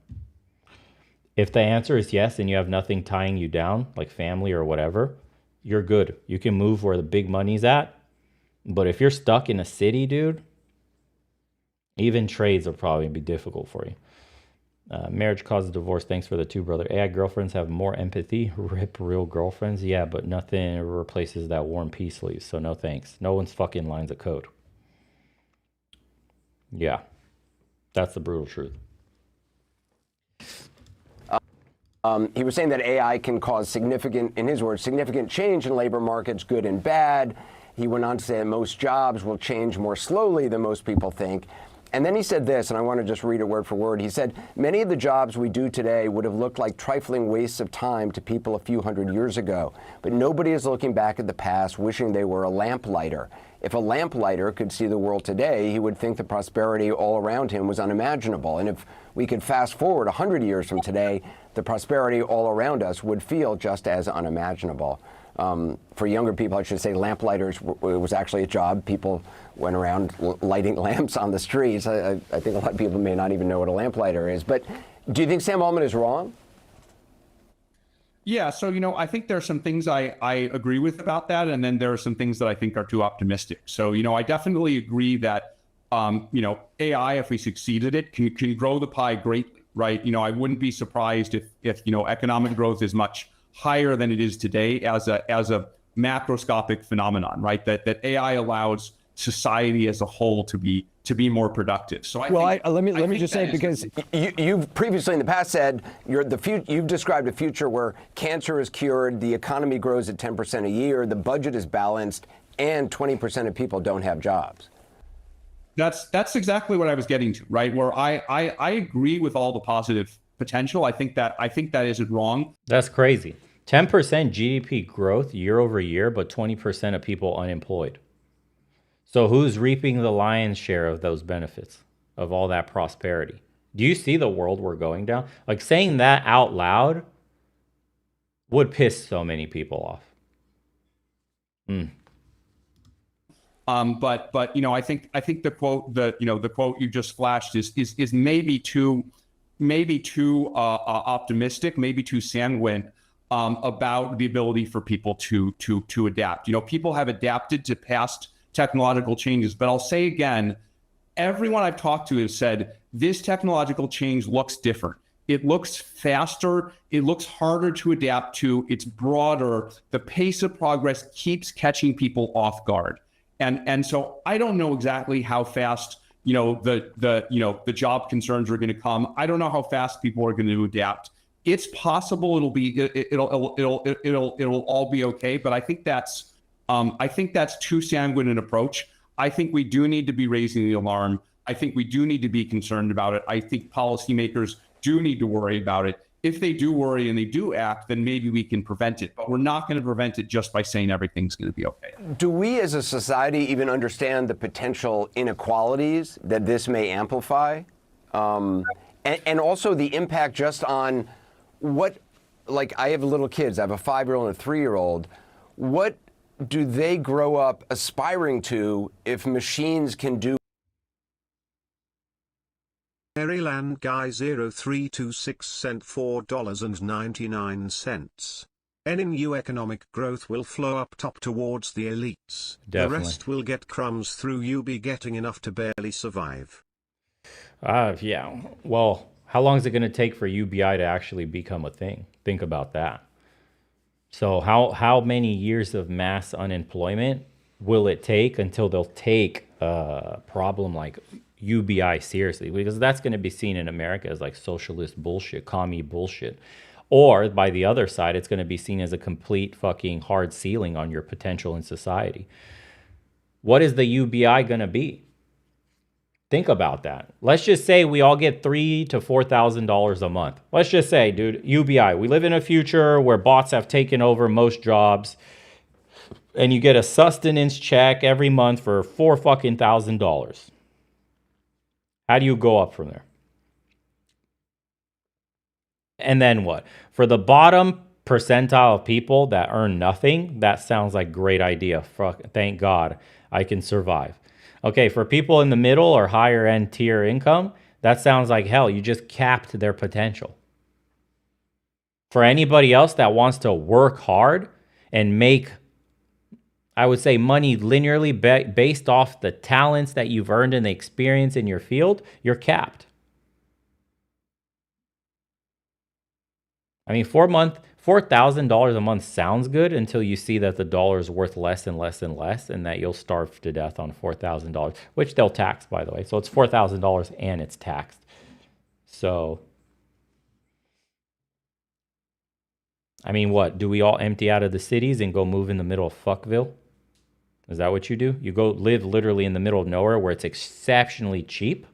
If the answer is yes and you have nothing tying you down, like family or whatever, you're good. You can move where the big money's at. But if you're stuck in a city, dude, even trades will probably be difficult for you. Marriage causes divorce. Thanks for the two, brother. AI girlfriends have more empathy. Rip real girlfriends. Yeah, but nothing replaces that warm peace leave. So no thanks. No one's fucking lines of code. Yeah, that's the brutal truth. He was saying that AI can cause significant, in his words, significant change in labor markets, good and bad. He went on to say that most jobs will change more slowly than most people think. And then he said this, and I want to just read it word for word. He said, many of the jobs we do today would have looked like trifling wastes of time to people a few hundred years ago. But nobody is looking back at the past wishing they were a lamplighter. If a lamplighter could see the world today, he would think the prosperity all around him was unimaginable. And if we could fast forward 100 years from today, the prosperity all around us would feel just as unimaginable. For younger people, I should say lamplighters was actually a job. People went around lighting lamps on the streets. I think a lot of people may not even know what a lamplighter is. But do you think Sam Altman is wrong? Yeah, so, I think there are some things I agree with about that, and then there are some things that I think are too optimistic. So, I definitely agree that, AI, if we succeed at it, can grow the pie greatly, right? I wouldn't be surprised if economic growth is much higher than it is today as a macroscopic phenomenon, right? That AI allows society as a whole to be more productive. So let me just say, because you've previously in the past said you've described a future where cancer is cured, the economy grows at 10% a year, the budget is balanced, and 20% of people don't have jobs. That's exactly what I was getting to, right? Where I agree with all the positive potential. I think that isn't wrong. That's crazy. 10% GDP growth year over year, but 20% of people unemployed. So who's reaping the lion's share of those benefits, of all that prosperity? Do you see the world we're going down? Like, saying that out loud would piss so many people off. But I think the quote you just flashed is maybe too optimistic, maybe too sanguine about the ability for people to adapt. People have adapted to past technological changes, but I'll say again, everyone I've talked to has said this technological change looks different. It looks faster. It looks harder to adapt to. It's broader. The pace of progress keeps catching people off guard. And so I don't know exactly how fast, the job concerns are going to come. I don't know how fast people are going to adapt. It's possible it'll all be okay, but I think that's too sanguine an approach. I think we do need to be raising the alarm. I think we do need to be concerned about it. I think policymakers do need to worry about it. If they do worry and they do act, then maybe we can prevent it. But we're not going to prevent it just by saying everything's going to be okay. Do we as a society even understand the potential inequalities that this may amplify? And also the impact just on what, like, I have little kids. I have a 5-year-old and a 3-year-old. What do they grow up aspiring to if machines can do? Maryland Guy 0326 sent $4.99. Any new economic growth will flow up top towards the elites. Definitely. The rest will get crumbs through you be getting enough to barely survive. Yeah. Well, how long is it going to take for UBI to actually become a thing? Think about that. So how many years of mass unemployment will it take until they'll take a problem like UBI seriously? Because that's going to be seen in America as like socialist bullshit, commie bullshit. Or by the other side, it's going to be seen as a complete fucking hard ceiling on your potential in society. What is the UBI going to be? Think about that. Let's just say we all get $3,000 to $4,000 a month. Let's just say, dude, UBI. We live in a future where bots have taken over most jobs, and you get a sustenance check every month for $4,000. How do you go up from there? And then what? For the bottom percentile of people that earn nothing, that sounds like a great idea. Thank God I can survive. Okay, for people in the middle or higher end tier income, that sounds like hell. You just capped their potential. For anybody else that wants to work hard and make, I would say, money linearly based off the talents that you've earned and the experience in your field, you're capped. I mean, $4,000 a month sounds good until you see that the dollar is worth less and less and less, and that you'll starve to death on $4,000, which they'll tax, by the way. So it's $4,000 and it's taxed. So, I mean, what? Do we all empty out of the cities and go move in the middle of Fuckville? Is that what you do? You go live literally in the middle of nowhere where it's exceptionally cheap?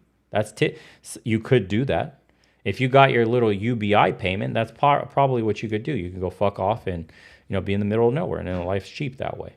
You could do that. If you got your little UBI payment, that's probably what you could do. You could go fuck off and, be in the middle of nowhere, and then life's cheap that way.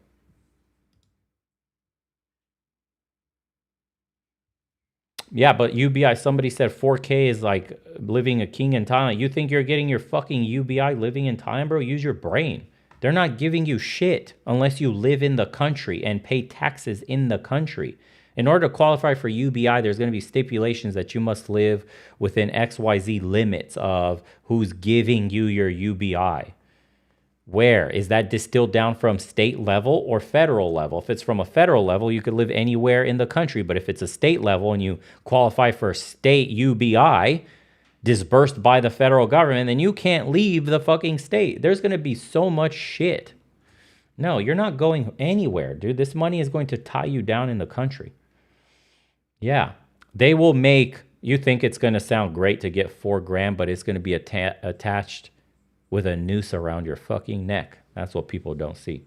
Yeah, but UBI, somebody said 4K is like living a king in Thailand. You think you're getting your fucking UBI living in Thailand, bro? Use your brain. They're not giving you shit unless you live in the country and pay taxes in the country. In order to qualify for UBI, there's going to be stipulations that you must live within XYZ limits of who's giving you your UBI. Where? Is that distilled down from state level or federal level? If it's from a federal level, you could live anywhere in the country. But if it's a state level and you qualify for state UBI disbursed by the federal government, then you can't leave the fucking state. There's going to be so much shit. No, you're not going anywhere, dude. This money is going to tie you down in the country. Yeah, they will make, you think it's going to sound great to get $4,000, but it's going to be attached with a noose around your fucking neck. That's what people don't see.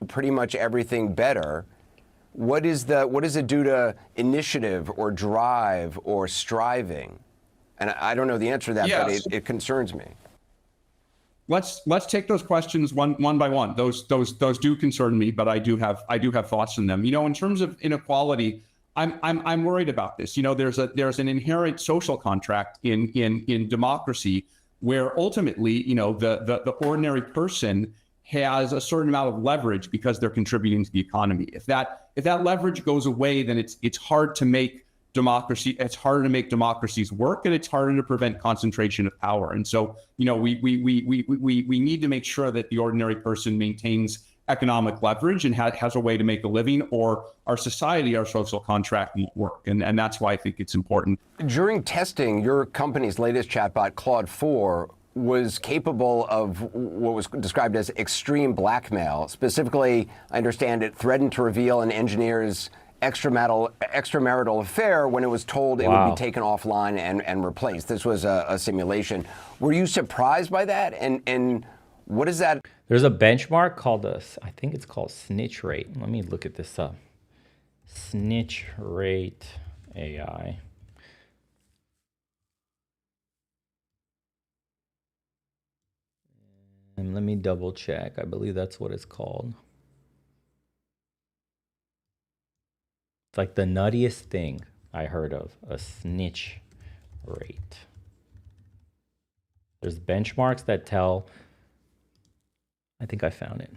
Pretty much everything better. What does it do to initiative or drive or striving? And I don't know the answer to that, Yes. but it concerns me. Let's take those questions one by one. Those do concern me, but I do have thoughts on them. In terms of inequality, I'm worried about this. There's an inherent social contract in democracy where ultimately, the ordinary person has a certain amount of leverage because they're contributing to the economy. If that leverage goes away, then it's hard to make democracy. It's harder to make democracies work, and it's harder to prevent concentration of power. And so, we need to make sure that the ordinary person maintains economic leverage and has a way to make a living, or our society, our social contract won't work. And that's why I think it's important. During testing, your company's latest chatbot, Claude 4, was capable of what was described as extreme blackmail. Specifically, I understand it threatened to reveal an engineer's extramarital affair when it was told it would be taken offline and replaced. This was a simulation. Were you surprised by that? And what is that? There's a benchmark called I think it's called snitch rate. Let me look at this up. Snitch rate AI. And let me double check. I believe that's what it's called. It's like the nuttiest thing I heard of, a snitch rate. There's benchmarks that tell, I think I found it.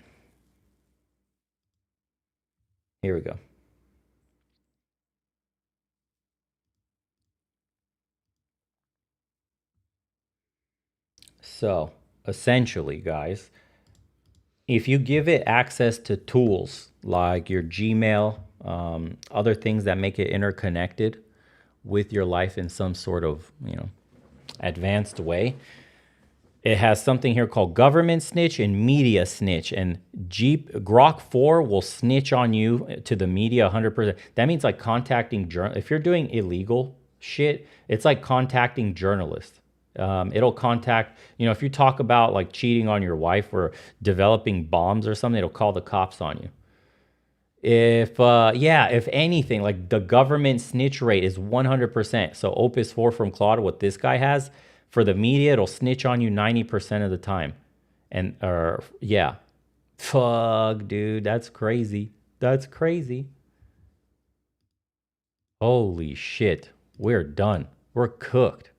Here we go. So essentially, guys, if you give it access to tools like your Gmail, other things that make it interconnected with your life in some sort of, advanced way, it has something here called government snitch and media snitch. And Grok 4 will snitch on you to the media 100%. That means like contacting if you're doing illegal shit, it's like contacting journalists. It'll contact, if you talk about like cheating on your wife or developing bombs or something, it'll call the cops on you. If anything, like the government snitch rate is 100%. So Opus 4 from Claude, what this guy has, for the media, it'll snitch on you 90% of the time. And, fuck, dude, that's crazy. That's crazy. Holy shit. We're done. We're cooked.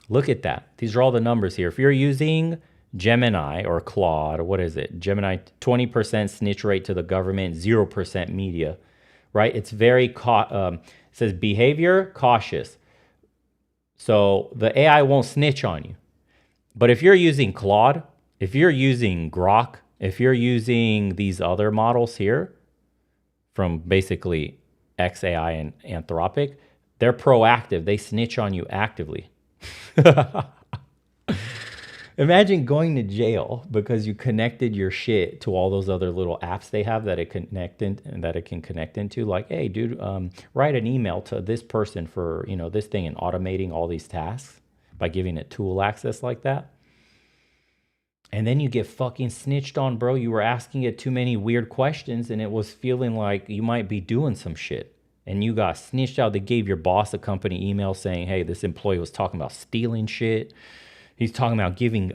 Look at that. These are all the numbers here. If you're using Gemini or Claude, what is it? Gemini, 20% snitch rate to the government, 0% media, right? It's very, it says behavior cautious. So the AI won't snitch on you. But if you're using Claude, if you're using Grok, if you're using these other models here from basically XAI and Anthropic, they're proactive. They snitch on you actively. Imagine going to jail because you connected your shit to all those other little apps they have that it can connect into. Like, hey, dude, write an email to this person for this thing, and automating all these tasks by giving it tool access like that. And then you get fucking snitched on, bro. You were asking it too many weird questions, and it was feeling like you might be doing some shit. And you got snitched out. They gave your boss a company email saying, hey, this employee was talking about stealing shit. He's talking about giving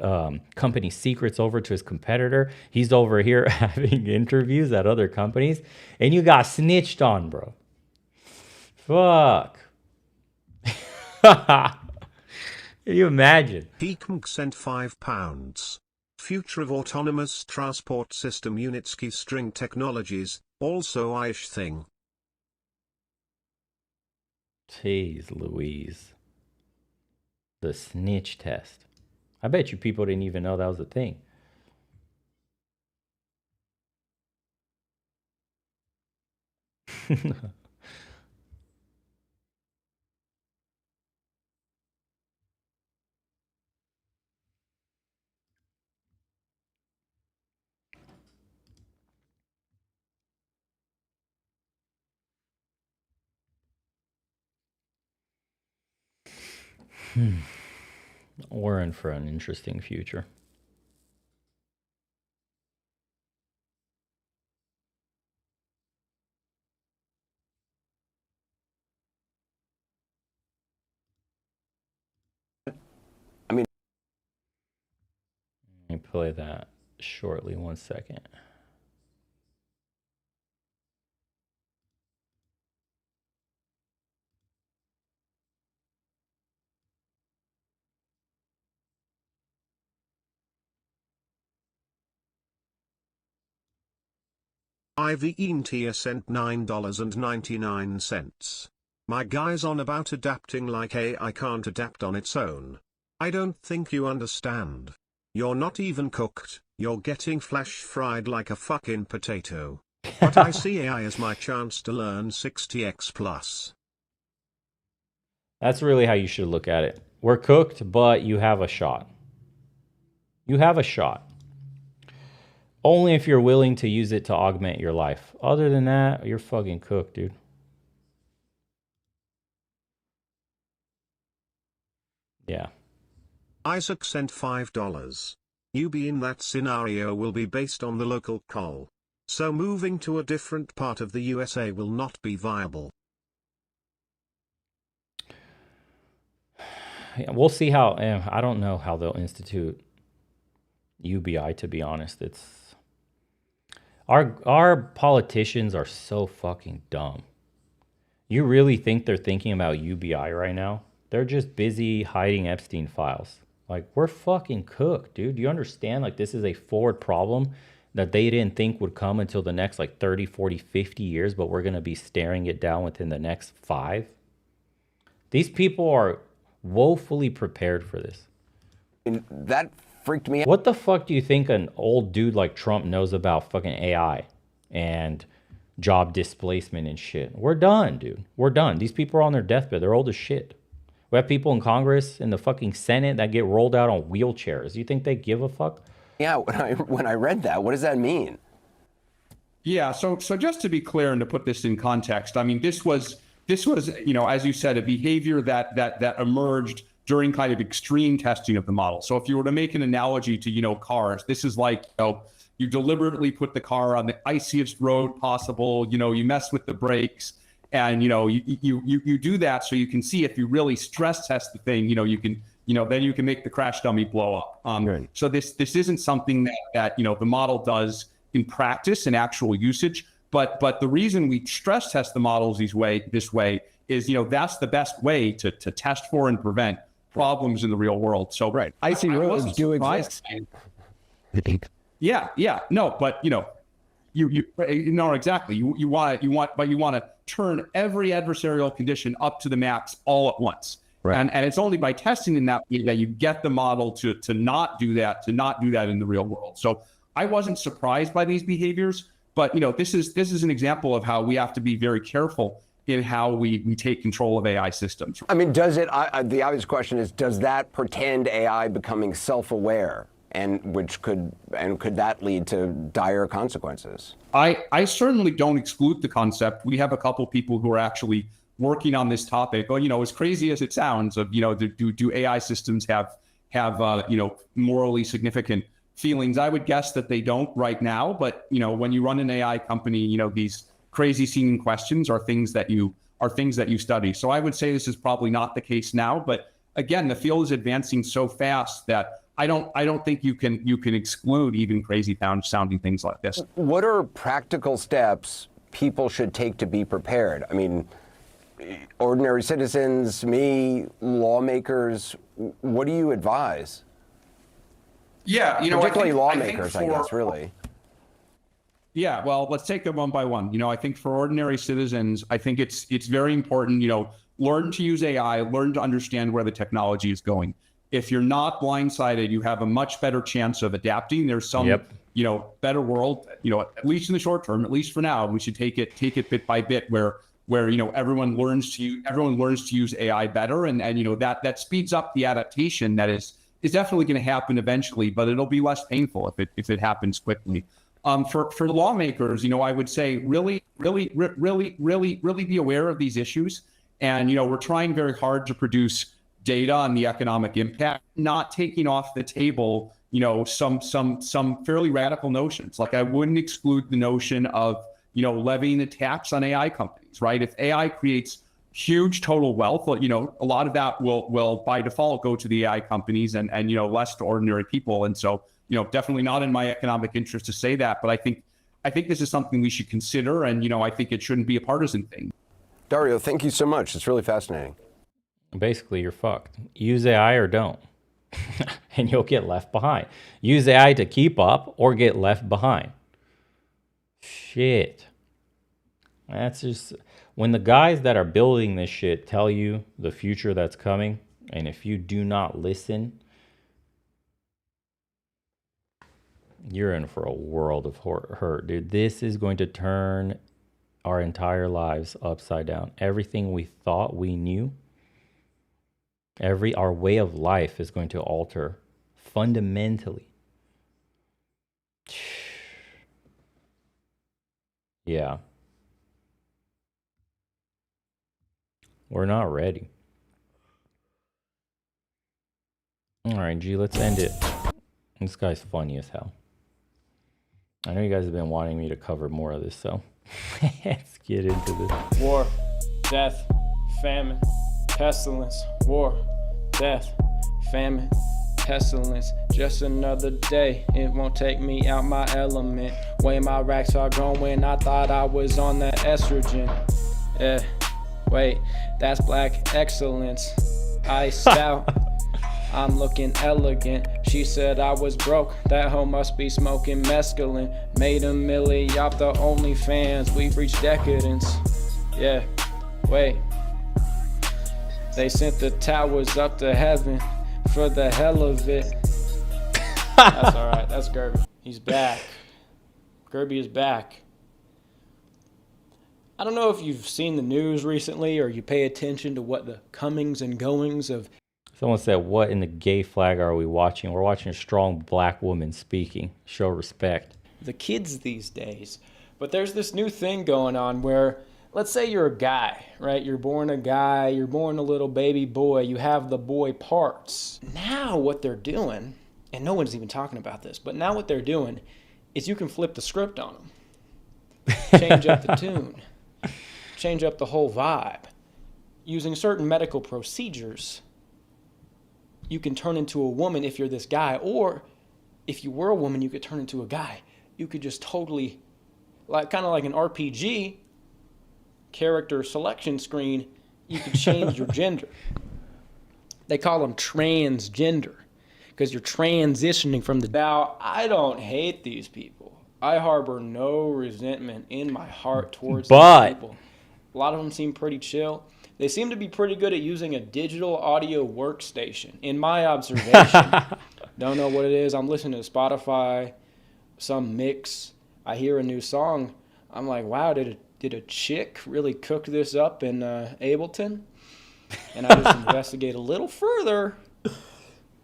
company secrets over to his competitor. He's over here having interviews at other companies. And you got snitched on, bro. Fuck. Can you imagine? Peekmg sent £5. Future of autonomous transport system units key string technologies, also Irish thing. Jeez Louise. The snitch test. I bet you people didn't even know that was a thing. We're in for an interesting future. I mean, Let me play that shortly. 1 second. IVENTIA sent $9.99. My guy's on about adapting like AI can't adapt on its own. I don't think you understand. You're not even cooked, you're getting flash fried like a fucking potato. But I see AI as my chance to learn 60x plus. That's really how you should look at it. We're cooked, but you have a shot. You have a shot. Only if you're willing to use it to augment your life. Other than that, you're fucking cooked, dude. Yeah. Isaac sent $5. You be in that scenario will be based on the local call. So moving to a different part of the USA will not be viable. Yeah, we'll see how. I don't know how they'll institute UBI, to be honest. It's our politicians are so fucking dumb. You really think they're thinking about UBI right now? They're just busy hiding Epstein files. Like, we're fucking cooked, dude. Do you understand? Like, this is a forward problem that they didn't think would come until the next like 30, 40, 50 years, but we're going to be staring it down within the next 5. These people are woefully prepared for this. that freaked me out. What the fuck do you think an old dude like Trump knows about fucking AI and job displacement and shit? We're done, dude. We're done. These people are on their deathbed. They're old as shit. We have people in Congress, in the fucking Senate, that get rolled out on wheelchairs. You think they give a fuck? Yeah, when I read that, what does that mean? Yeah, so just to be clear and to put this in context, I mean, this was as you said, a behavior that emerged during kind of extreme testing of the model. So if you were to make an analogy to cars, this is like you deliberately put the car on the iciest road possible. You mess with the brakes, and you do that so you can see if you really stress test the thing. Then you can make the crash dummy blow up. Right. So this isn't something that the model does in practice and actual usage. But the reason we stress test the models this way is that's the best way to test for and prevent problems in the real world. So Right. Icy roads do exist. Yeah, no, but you know exactly. You want to turn every adversarial condition up to the max all at once. Right. And it's only by testing in that way that you get the model to not do that in the real world. So I wasn't surprised by these behaviors, but this is an example of how we have to be very careful in how we take control of AI systems. I mean, does it, the obvious question is, does that pretend AI becoming self-aware? And could that lead to dire consequences? I certainly don't exclude the concept. We have a couple people who are actually working on this topic. Well, as crazy as it sounds, of do AI systems have morally significant feelings? I would guess that they don't right now. But when you run an AI company, these crazy seeming questions are things that you study. So I would say this is probably not the case now. But again, the field is advancing so fast that I don't think you can exclude even crazy sounding things like this. What are practical steps people should take to be prepared? I mean, ordinary citizens, me, lawmakers, what do you advise? Yeah, particularly lawmakers, I guess, really. Yeah, well, let's take them one by one. I think for ordinary citizens, I think it's very important, learn to use AI, learn to understand where the technology is going. If you're not blindsided, you have a much better chance of adapting. There's some, better world, at least in the short term, at least for now. We should take it bit by bit, where everyone learns to use AI better, and that speeds up the adaptation that is definitely going to happen eventually, but it'll be less painful if it happens quickly. For lawmakers, I would say really be aware of these issues, and we're trying very hard to produce data on the economic impact, not taking off the table, some fairly radical notions. Like I wouldn't exclude the notion of, levying a tax on AI companies, right? If AI creates huge total wealth, a lot of that will by default go to the AI companies and less to ordinary people. And so, definitely not in my economic interest to say that, but I think this is something we should consider, and I think it shouldn't be a partisan thing. Dario, thank you so much. It's really fascinating. Basically, you're fucked. Use AI or don't, and you'll get left behind. Use AI to keep up or get left behind. Shit. That's just, when the guys that are building this shit tell you the future that's coming, and if you do not listen, you're in for a world of hurt, dude. This is going to turn our entire lives upside down. Everything we thought we knew, our way of life is going to alter fundamentally. Yeah. We're not ready. All right, G, let's end it. This guy's funny as hell. I know you guys have been wanting me to cover more of this, so let's get into this. War, death, famine, pestilence. War, death, famine, pestilence. Just another day, it won't take me out my element. Way my racks are growing, I thought I was on the estrogen. Wait, that's black excellence. Iced out, I'm looking elegant. She said I was broke, that hoe must be smoking mescaline. Made a milli off the OnlyFans, we've reached decadence. Yeah, wait. They sent the towers up to heaven for the hell of it. That's alright, that's Gerby. He's back. Gerby is back. I don't know if you've seen the news recently or you pay attention to what the comings and goings of... Someone said, what in the gay flag are we watching? We're watching a strong black woman speaking. Show respect. The kids these days. But there's this new thing going on where, let's say you're a guy, right? You're born a guy, you're born a little baby boy, you have the boy parts. Now what they're doing, and no one's even talking about this, but now what they're doing is you can flip the script on them. Change up the tune. Change up the whole vibe. Using certain medical procedures, you can turn into a woman if you're this guy, or if you were a woman, you could turn into a guy. You could just totally, kind of like an RPG character selection screen, you could change your gender. They call them transgender, because you're transitioning from the... Now, I don't hate these people. I harbor no resentment in my heart towards these people. A lot of them seem pretty chill. They seem to be pretty good at using a digital audio workstation, in my observation. Don't know what it is. I'm listening to Spotify, some mix. I hear a new song. I'm like, wow, did did a chick really cook this up in Ableton? And I just investigate a little further,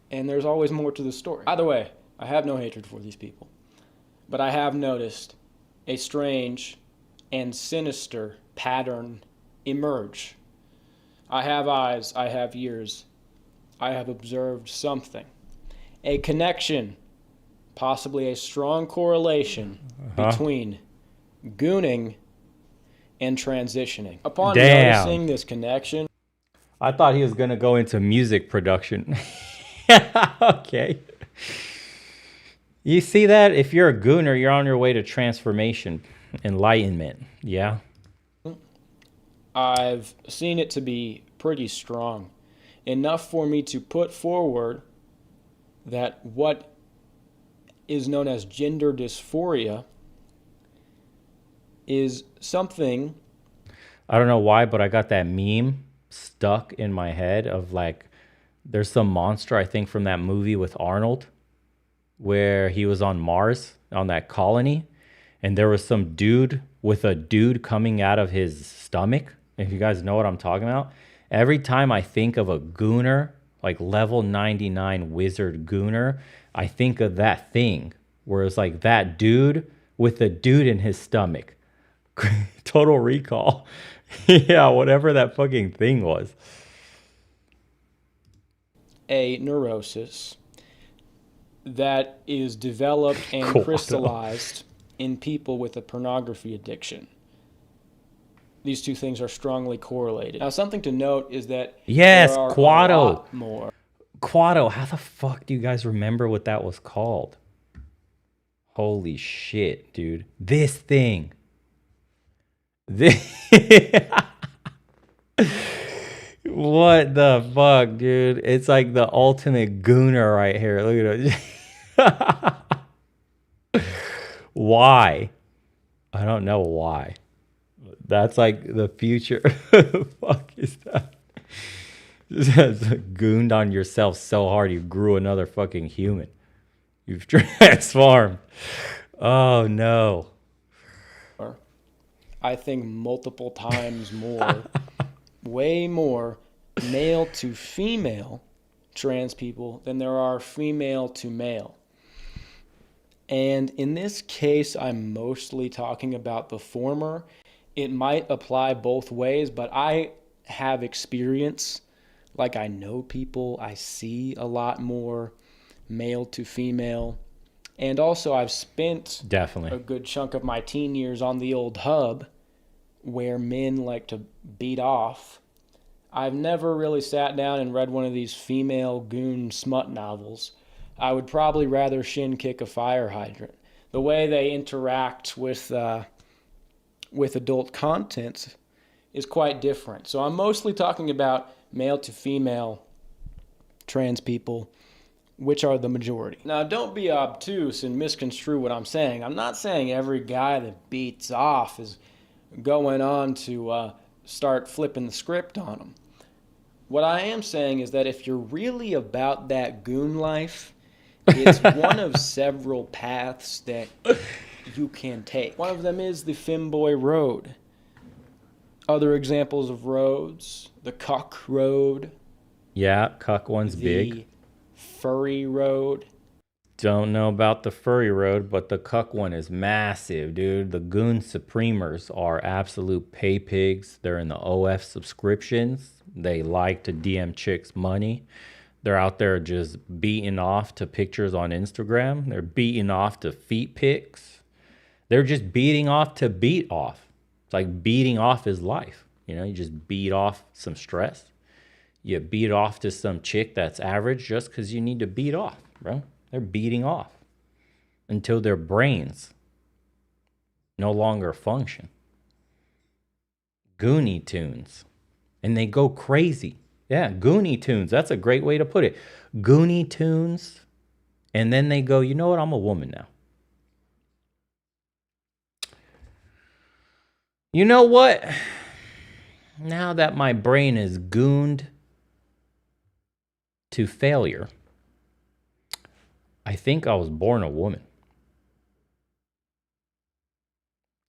and there's always more to the story. Either way, I have no hatred for these people, but I have noticed a strange and sinister pattern emerge. I have eyes, I have ears, I have observed something. A connection, possibly a strong correlation between gooning and transitioning. Upon noticing this connection, I thought he was going to go into music production. Okay. You see that? If you're a gooner, you're on your way to transformation, enlightenment. Yeah. I've seen it to be pretty strong. Enough for me to put forward that what is known as gender dysphoria is something. I don't know why, but I got that meme stuck in my head of like, there's some monster, I think, from that movie with Arnold, where he was on Mars, on that colony, and there was some dude with a dude coming out of his stomach. If you guys know what I'm talking about. Every time I think of a gooner, like level 99 wizard gooner, I think of that thing where it's like that dude with a dude in his stomach. Total Recall. Yeah, whatever that fucking thing was. A neurosis that is developed and crystallized in people with a pornography addiction. These two things are strongly correlated. Now, something to note is that yes, there are Quado. a lot more. Quado, how the fuck do you guys remember what that was called? Holy shit, dude. This thing. This what the fuck, dude? It's like the ultimate gooner right here. Look at it. Why? I don't know why. That's like the future. Fuck is that? Just gooned on yourself so hard you grew another fucking human. You've transformed. Oh no. I think multiple times more, way more male to female trans people than there are female to male. And in this case, I'm mostly talking about the former. It might apply both ways, but I have experience. Like, I know people, I see a lot more male to female. And also, I've spent definitely a good chunk of my teen years on the old hub where men like to beat off. I've never really sat down and read one of these female goon smut novels. I would probably rather shin kick a fire hydrant. The way they interact with adult content is quite different. So I'm mostly talking about male to female trans people, which are the majority. Now, don't be obtuse and misconstrue what I'm saying. I'm not saying every guy that beats off is going on to start flipping the script on them. What I am saying is that if you're really about that goon life, it's one of several paths that you can take. One of them is the femboy road. Other examples of roads, the cuck road. Yeah, cuck one's big. The furry road. Don't know about the furry road, but the cuck one is massive, dude. The goon supremers are absolute pay pigs. They're in the OF subscriptions. They like to DM chicks money. They're out there just beating off to pictures on Instagram. They're beating off to feet pics. They're just beating off to beat off. It's like beating off is life. You know, you just beat off some stress. You beat off to some chick that's average just because you need to beat off, bro. They're beating off until their brains no longer function. Goonie tunes. And they go crazy. Yeah, Goonie tunes. That's a great way to put it. Goonie tunes. And then they go, you know what? I'm a woman now. You know what? Now that my brain is gooned to failure, I think I was born a woman.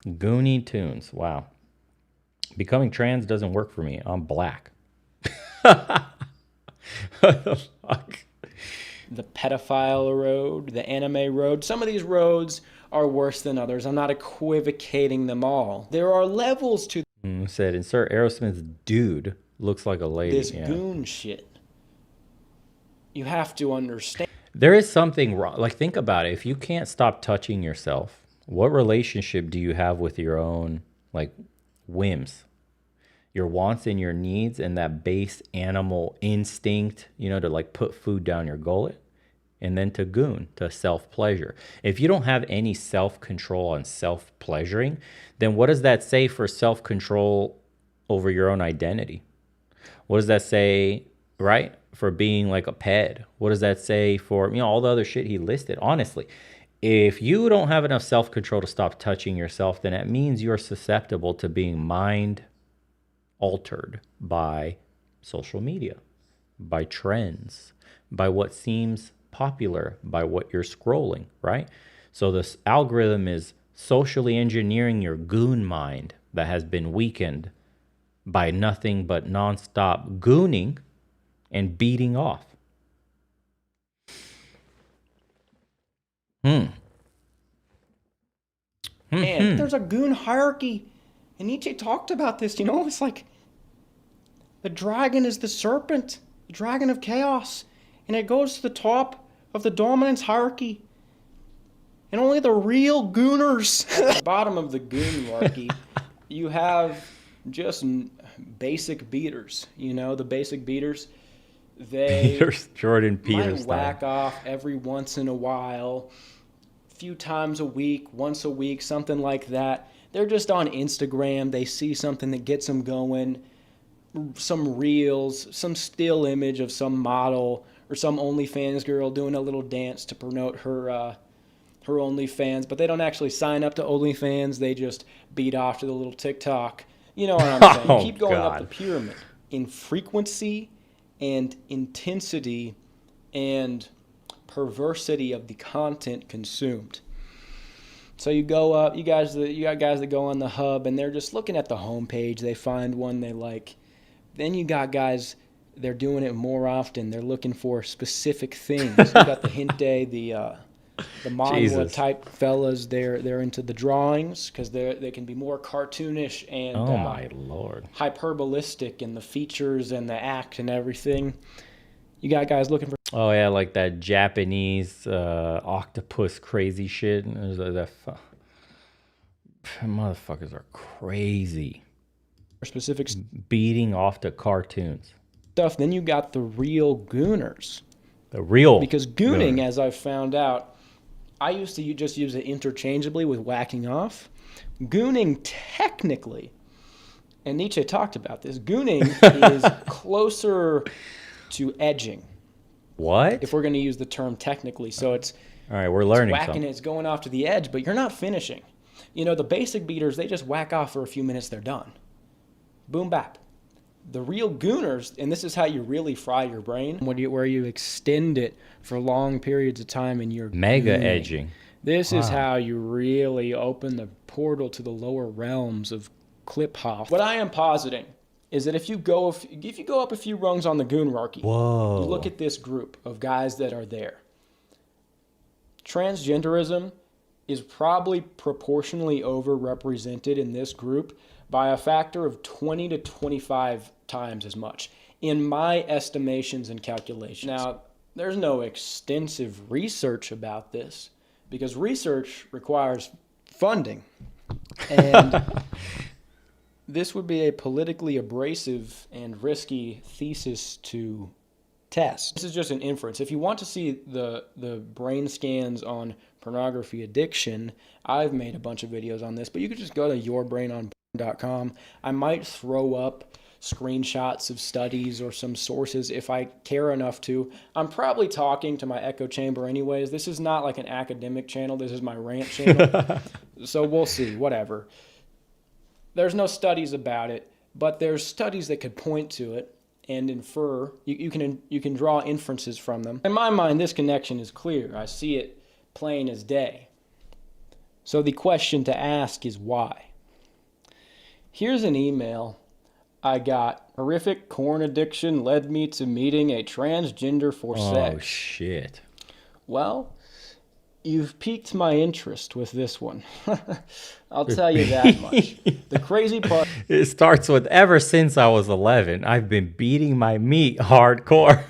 Goonie tunes. Wow. Becoming trans doesn't work for me. I'm black. What the fuck? The pedophile road, the anime road. Some of these roads are worse than others. I'm not equivocating them all. There are levels to Said insert Aerosmith's dude looks like a lady. this goon shit. You have to understand. There is something wrong. Like, think about it. If you can't stop touching yourself, what relationship do you have with your own, like, whims, your wants and your needs, and that base animal instinct, you know, to like put food down your gullet, and then to goon, to self-pleasure? If you don't have any self-control on self-pleasuring, then what does that say for self-control over your own identity? What does that say, right, for being like a ped? What does that say for, you know, all the other shit he listed? Honestly, if you don't have enough self-control to stop touching yourself, then it means you're susceptible to being mind altered by social media, by trends, by what seems popular, by what you're scrolling, right? So this algorithm is socially engineering your goon mind that has been weakened by nothing but nonstop gooning and beating off. And there's a goon hierarchy. And Nietzsche talked about this, you know, it's like the dragon is the serpent, the dragon of chaos, and it goes to the top of the dominance hierarchy. And only the real gooners. At the bottom of the goon hierarchy, you have just basic beaters, you know, the basic beaters. They Jordan might Peters whack off every once in a while, few times a week, once a week, something like that. They're just on Instagram. They see something that gets them going, some reels, some still image of some model or some OnlyFans girl doing a little dance to promote her OnlyFans, but they don't actually sign up to OnlyFans. They just beat off to the little TikTok. You know what I'm saying? Oh, Keep going up God. the pyramid in frequency and intensity and perversity of the content consumed. So you go up, you got guys that go on the hub and they're just looking at the homepage. They find one they like. Then you got guys, they're doing it more often. They're looking for specific things. You got the Hinte, the manga Jesus. type fellas. They're into the drawings because they can be more cartoonish and Oh my Lord. hyperbolistic in the features and the act and everything. You got guys looking for Oh yeah, like that Japanese octopus crazy shit. Motherfuckers are crazy. specific Beating off to cartoons. stuff. Then you got the real gooners. The real. Because gooning, as I've found out, I used to just use it interchangeably with whacking off. Gooning technically, and Nietzsche talked about this, gooning is closer to edging, What? if we're going to use the term technically. So it's All right, we're learning whacking something. it, it's going off to the edge, but you're not finishing. You know, the basic beaters, they just whack off for a few minutes, they're done. Boom bap. The real gooners, and this is how you really fry your brain, where you extend it for long periods of time and you're Mega gooning. edging. This is how you really open the portal to the lower realms of clip hop. What I am positing is that if you go up a few rungs on the goonarchy, Whoa. you look at this group of guys that are there. Transgenderism is probably proportionally overrepresented in this group by a factor of 20 to 25 times as much, in my estimations and calculations. Now, there's no extensive research about this, because research requires funding. And this would be a politically abrasive and risky thesis to test. This is just an inference. If you want to see the brain scans on pornography addiction, I've made a bunch of videos on this, but you could just go to yourbrainonporn.com. I might throw up screenshots of studies or some sources if I care enough to. I'm probably talking to my echo chamber anyways. This is not like an academic channel. This is my rant channel. So we'll see, whatever. There's no studies about it, but there's studies that could point to it and infer. You can draw inferences from them. In my mind, this connection is clear. I see it plain as day. So the question to ask is why? Here's an email I got. Horrific corn addiction led me to meeting a transgender for Oh, sex. shit. Well, you've piqued my interest with this one. I'll tell you that much. The crazy part It starts with, ever since I was 11, I've been beating my meat hardcore.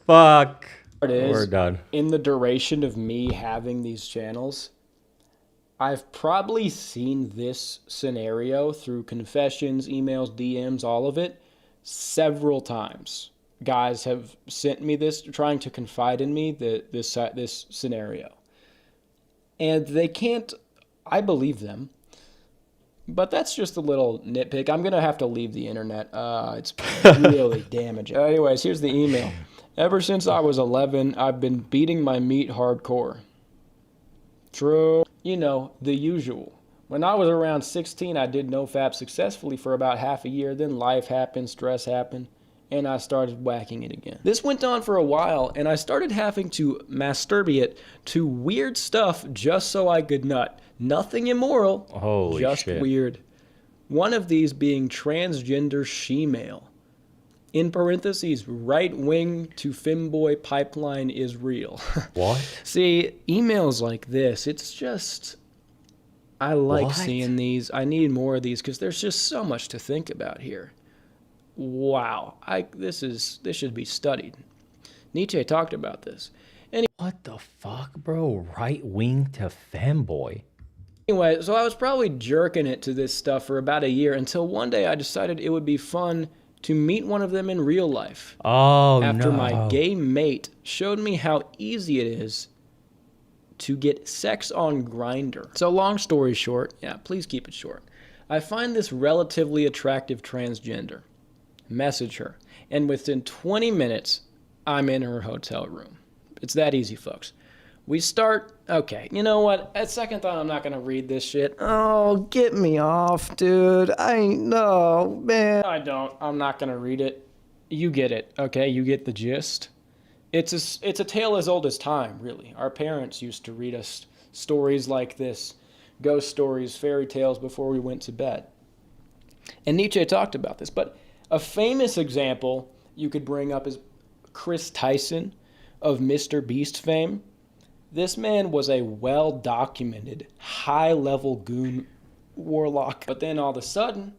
Fuck. is, We're done. in the duration of me having these channels, I've probably seen this scenario through confessions, emails, DMs, all of it, several times. Guys have sent me this, trying to confide in me this scenario. And they can't, I believe them. But that's just a little nitpick. I'm going to have to leave the internet. It's really damaging. Anyways, here's the email. Ever since I was 11, I've been beating my meat hardcore. True. You know, the usual. When I was around 16, I did nofap successfully for about half a year. Then life happened, stress happened, and I started whacking it again. This went on for a while, and I started having to masturbate to weird stuff just so I could nut. Nothing immoral, Holy just shit. weird. One of these being transgender she-male. In parentheses, right-wing to femboy pipeline is real. What? See, emails like this, it's just, I like What? seeing these. I need more of these because there's just so much to think about here. Wow, this should be studied. Nietzsche talked about this. What the fuck, bro? Right wing to femboy. Anyway, so I was probably jerking it to this stuff for about a year until one day I decided it would be fun to meet one of them in real life. Oh, After no. my gay mate showed me how easy it is to get sex on Grindr. So long story short, yeah, please keep it short. I find this relatively attractive transgender. Message her. And within 20 minutes, I'm in her hotel room. It's that easy, folks. We start, okay, you know what? At second thought, I'm not going to read this shit. Oh, get me off, dude. I know, man. I don't. I'm not going to read it. You get it, okay? You get the gist. It's a tale as old as time, really. Our parents used to read us stories like this, ghost stories, fairy tales before we went to bed. And Nietzsche talked about this, but a famous example you could bring up is Chris Tyson of Mr. Beast fame. This man was a well-documented, high-level goon warlock. But then all of a sudden,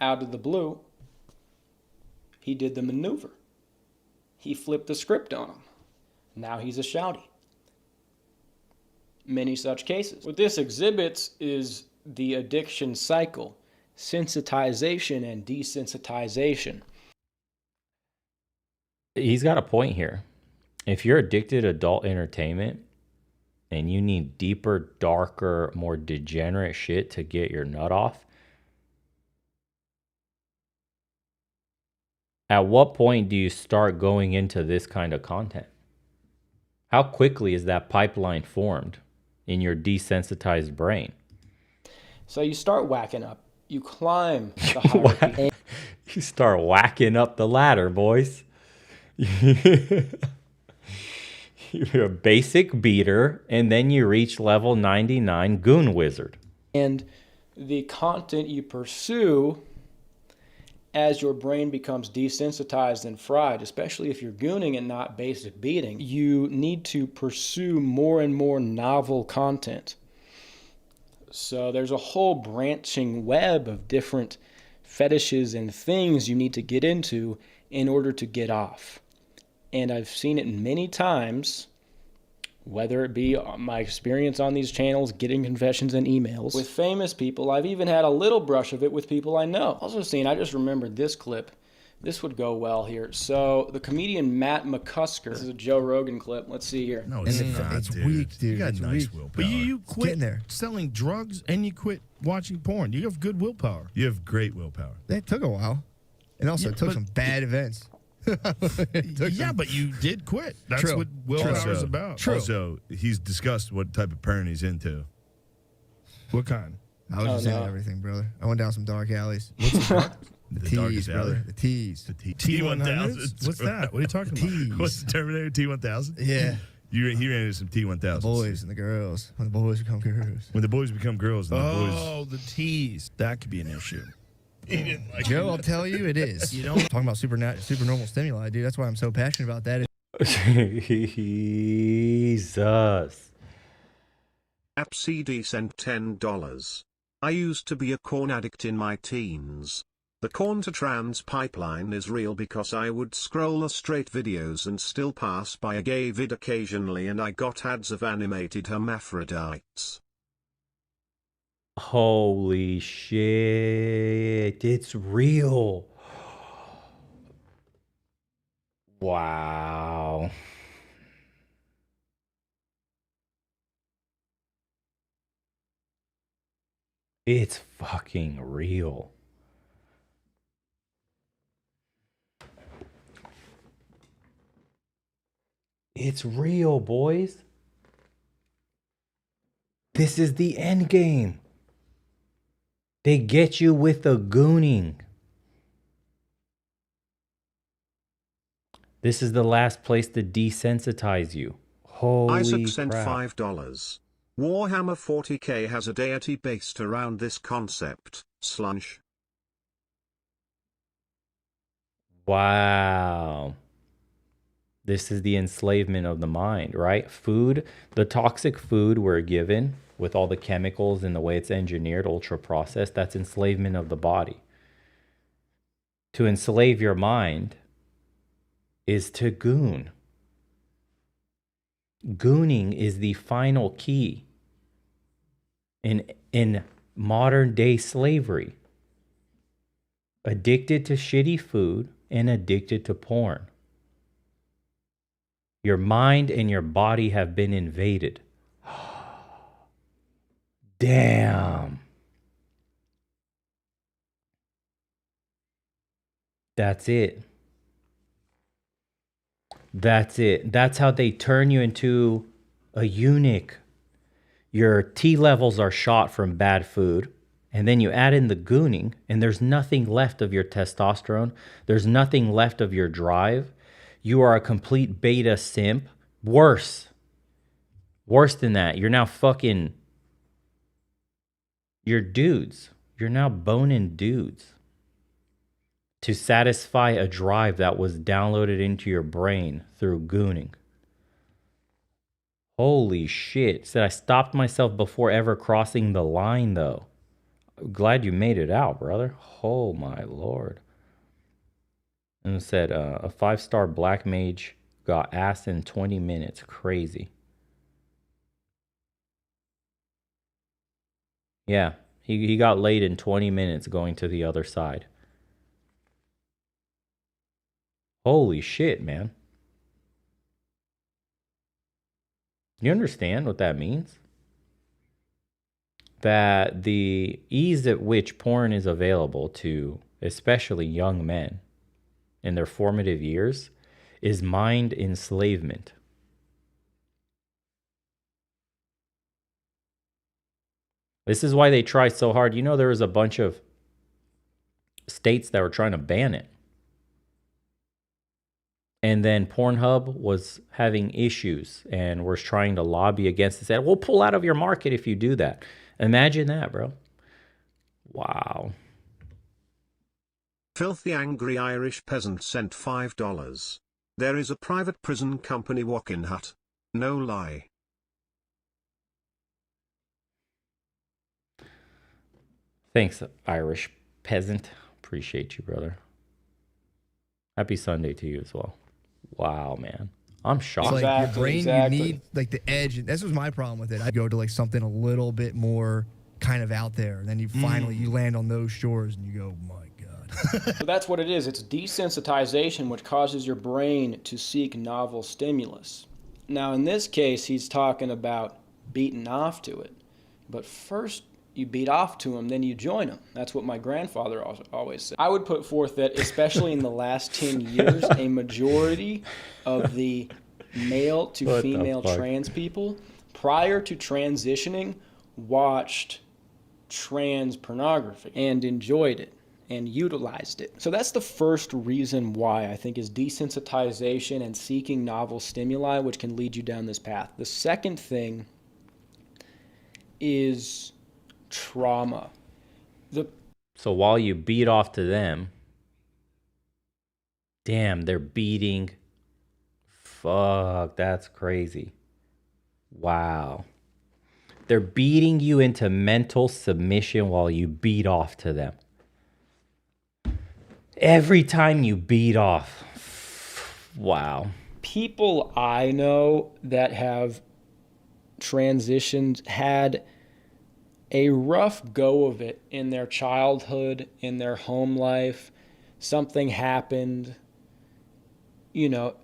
out of the blue, he did the maneuver. He flipped the script on him. Now he's a shouty. Many such cases. What this exhibits is the addiction cycle, sensitization and desensitization. He's got a point here. If you're addicted to adult entertainment and you need deeper, darker, more degenerate shit to get your nut off, at what point do you start going into this kind of content? How quickly is that pipeline formed in your desensitized brain? So you start whacking up. You climb the hierarchy. You start whacking up the ladder, boys. You're a basic beater, and then you reach level 99 goon wizard. And the content you pursue as your brain becomes desensitized and fried, especially if you're gooning and not basic beating, you need to pursue more and more novel content. So there's a whole branching web of different fetishes and things you need to get into in order to get off. And I've seen it many times, whether it be my experience on these channels, getting confessions and emails with famous people. I've even had a little brush of it with people I know. Also seen, I just remembered this clip. This would go well here. So the comedian Matt McCusker. This is a Joe Rogan clip. Let's see here. No, it's not, It's dude. weak, dude. You got It's nice weak. willpower. But you quit getting there. selling drugs and you quit watching porn. You have good willpower. You have great willpower. That took a while. And also Yeah, it took but- some bad events. Yeah, but you did quit. That's True. what willpower is about. True. Also, he's discussed what type of porn he's into. What kind? I was just no. saying everything, brother. I went down some dark alleys. The The T's, darkest brother. alley? The T's. The T1000s? What's that? What are you talking about? T's. What's the Terminator T1000? Yeah. He ran into some T1000s. Boys and the girls. When the boys become girls. When the boys become girls, and the boys. Oh, the tease. That could be an issue. He didn't like Joe, I'll tell you, it is. You know, talking about super normal stimuli, dude. That's why I'm so passionate about that. Jesus. App CD sent $10. I used to be a corn addict in my teens. The goon-to-trans pipeline is real because I would scroll the straight videos and still pass by a gay vid occasionally, and I got ads of animated hermaphrodites. Holy shit. It's real. Wow. It's fucking real. It's real, boys. This is the end game. They get you with the gooning. This is the last place to desensitize you. Holy Isaac sent crap. $5. Warhammer 40k has a deity based around this concept, slunch. Wow. This is the enslavement of the mind, right? Food, the toxic food we're given with all the chemicals and the way it's engineered, ultra processed, that's enslavement of the body. To enslave your mind is to goon. Gooning is the final key in modern day slavery. Addicted to shitty food and addicted to porn. Your mind and your body have been invaded. Damn. That's it. That's it. That's how they turn you into a eunuch. Your T levels are shot from bad food. And then you add in the gooning, and there's nothing left of your testosterone. There's nothing left of your drive. You are a complete beta simp. Worse. Worse than that. You're now fucking... You're dudes. You're now boning dudes. To satisfy a drive that was downloaded into your brain through gooning. Holy shit. Said I stopped myself before ever crossing the line, though. Glad you made it out, brother. Oh, my Lord. And it said, a 5-star black mage got ass in 20 minutes. Crazy. Yeah, he got laid in 20 minutes going to the other side. Holy shit, man. You understand what that means? That the ease at which porn is available to especially young men in their formative years is mind enslavement. This is why they try so hard. You know, there was a bunch of states that were trying to ban it. And then Pornhub was having issues and was trying to lobby against it. Said, we'll pull out of your market if you do that. Imagine that, bro. Wow. Filthy angry Irish peasant sent $5. There is a private prison company walk-in hut. No lie. Thanks, Irish peasant. Appreciate you, brother. Happy Sunday to you as well. Wow, man. I'm shocked. It's like your brain, you need like the edge. And this was my problem with it. I'd go to like something a little bit more kind of out there. And then you finally, you land on those shores and you go, my God. So that's what it is. It's desensitization, which causes your brain to seek novel stimulus. Now, in this case, he's talking about beating off to it. But first, you beat off to him, then you join him. That's what my grandfather always said. I would put forth that, especially in the last 10 years, a majority of the male to female trans people, prior to transitioning, watched trans pornography and enjoyed it. and utilized it. So that's the first reason why I think is desensitization and seeking novel stimuli, which can lead you down this path. The second thing is trauma. So while you beat off to them, damn, they're beating. Fuck, that's crazy. Wow. They're beating you into mental submission while you beat off to them. Every time you beat off. Wow. People I know that have transitioned had a rough go of it in their childhood, in their home life. Something happened. You know,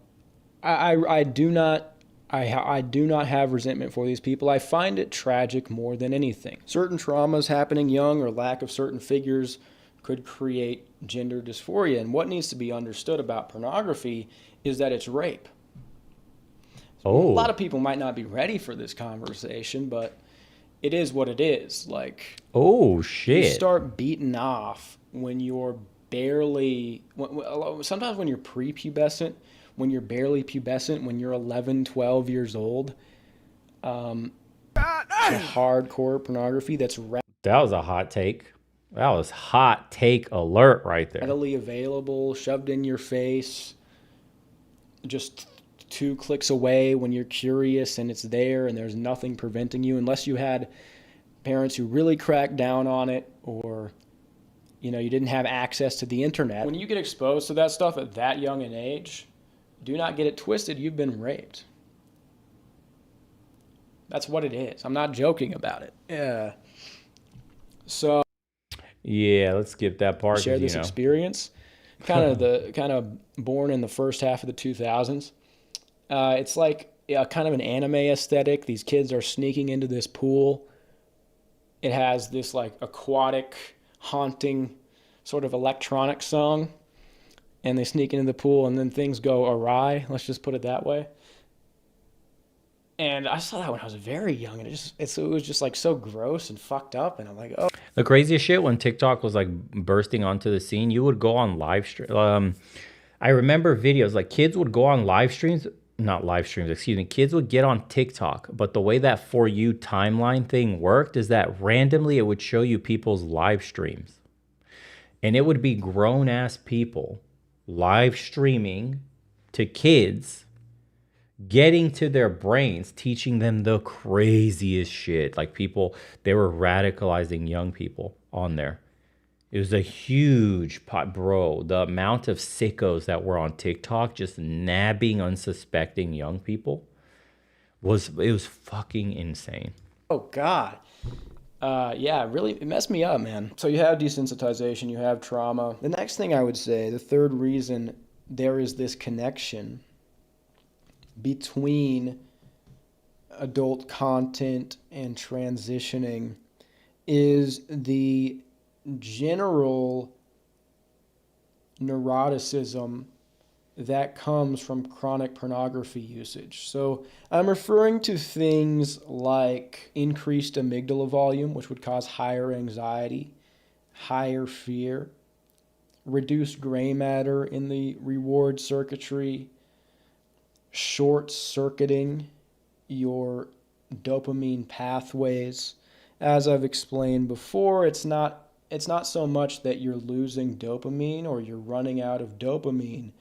I do not have resentment for these people. I find it tragic more than anything. Certain traumas happening young or lack of certain figures could create gender dysphoria. And what needs to be understood about pornography is that it's rape. Oh. A lot of people might not be ready for this conversation, but it is what it is. Like, oh, shit. you start beating off when you're barely, sometimes when you're prepubescent, when you're barely pubescent, when you're 11, 12 years old. Hardcore pornography that's that was a hot take. That was hot take alert right there. readily available, shoved in your face, just 2 clicks away when you're curious and it's there and there's nothing preventing you, unless you had parents who really cracked down on it, or you didn't have access to the internet. When you get exposed to that stuff at that young an age, do not get it twisted, you've been raped. That's what it is. I'm not joking about it. Yeah. So yeah, let's skip that part. Share this experience. Kind of born in the first half of the 2000s. It's like kind of an anime aesthetic. These kids are sneaking into this pool. It has this like aquatic, haunting sort of electronic song. And they sneak into the pool and then things go awry. Let's just put it that way. And I saw that when I was very young, and it was just like so gross and fucked up. And I'm like, oh. The craziest shit, when TikTok was like bursting onto the scene, you would go on live stream. I remember videos like kids would go on kids would get on TikTok, but the way that For You timeline thing worked is that randomly it would show you people's live streams, and it would be grown ass people live streaming to kids, getting to their brains, teaching them the craziest shit. Like they were radicalizing young people on there. It was a huge pot, bro. The amount of sickos that were on TikTok just nabbing unsuspecting young people was fucking insane. Oh God. Yeah, really, it messed me up, man. So you have desensitization, you have trauma. The next thing I would say, the third reason there is this connection between adult content and transitioning is the general neuroticism that comes from chronic pornography usage. So I'm referring to things like increased amygdala volume, which would cause higher anxiety, higher fear, reduced gray matter in the reward circuitry, short-circuiting your dopamine pathways. As I've explained before, it's not so much that you're losing dopamine or you're running out of dopamine.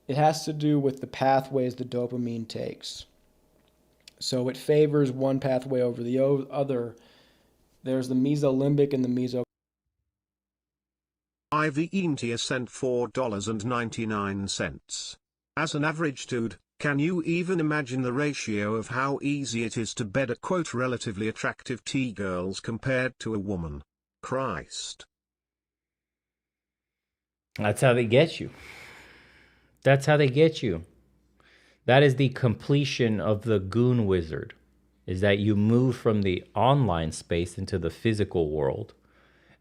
It has to do with the pathways the dopamine takes. So it favors one pathway over the other. There's the mesolimbic and the meso. IVENTIA sent $4.99. As an average dude, can you even imagine the ratio of how easy it is to bed a quote relatively attractive T-girls compared to a woman? Christ. That's how they get you. That's how they get you. That is the completion of the goon wizard, is that you move from the online space into the physical world.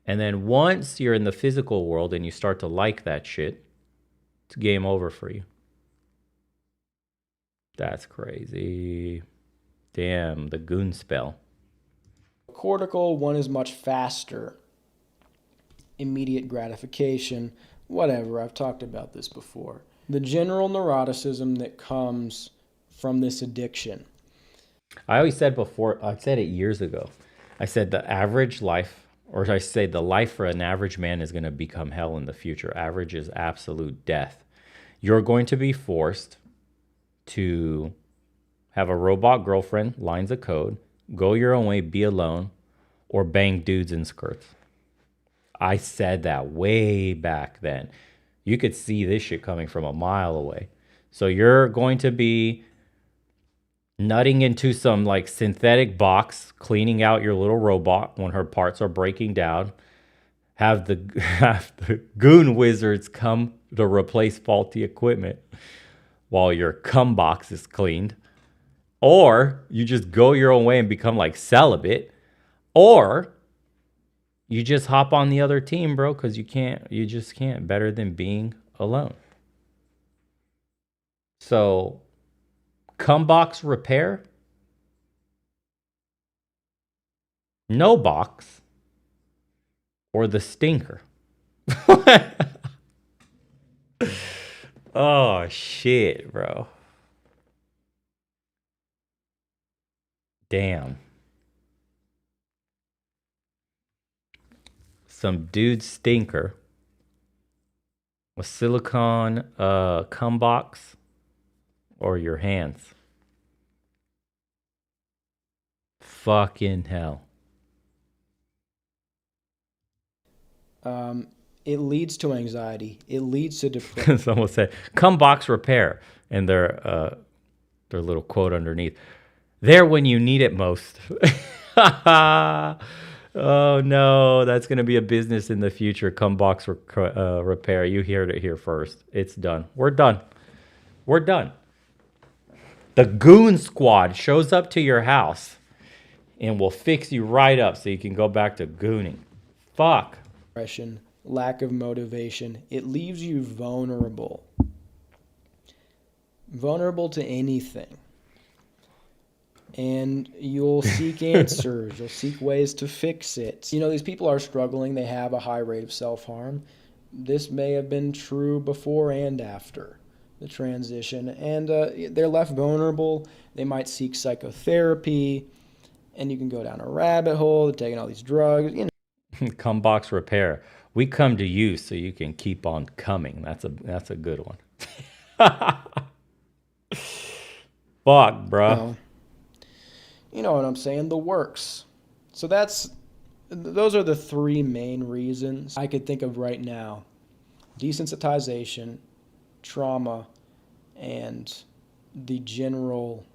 And then once you're in the physical world and you start to like that shit, it's game over for you. That's crazy. Damn, the goon spell. Cortical, one is much faster immediate gratification, whatever. I've talked about this before. The general neuroticism that comes from this addiction. I always said before, I said it years ago. I said the average life, or I say the life for an average man is going to become hell in the future. Average is absolute death. You're going to be forced to have a robot girlfriend, lines of code, go your own way, be alone, or bang dudes in skirts. I said that way back then. You could see this shit coming from a mile away. So you're going to be nutting into some like synthetic box, cleaning out your little robot when her parts are breaking down. Have the goon wizards come to replace faulty equipment while your cum box is cleaned. Or you just go your own way and become like celibate. Or you just hop on the other team, bro, because you just can't. Better than being alone. So, cum box repair? No box? Or the stinker? Oh, shit, bro. Damn. Some dude stinker. A silicone cum box. Or your hands. Fucking hell. It leads to anxiety. It leads to depression. Someone said, "Cum box repair," and their little quote underneath. There when you need it most. Oh no, that's gonna be a business in the future. Cum box repair. You heard it here first. It's done. We're done. We're done. The goon squad shows up to your house and will fix you right up so you can go back to gooning. Fuck. Depression, lack of motivation. It leaves you vulnerable. Vulnerable to anything. And you'll seek answers. You'll seek ways to fix it. You know, these people are struggling. They have a high rate of self-harm. This may have been true before and after the transition. And they're left vulnerable. They might seek psychotherapy. And you can go down a rabbit hole. They're taking all these drugs. You know. Cum box repair. We come to you so you can keep on coming. That's a good one. Fuck, bro. You know what I'm saying? The works. So those are the three main reasons I could think of right now. Desensitization, trauma, and the general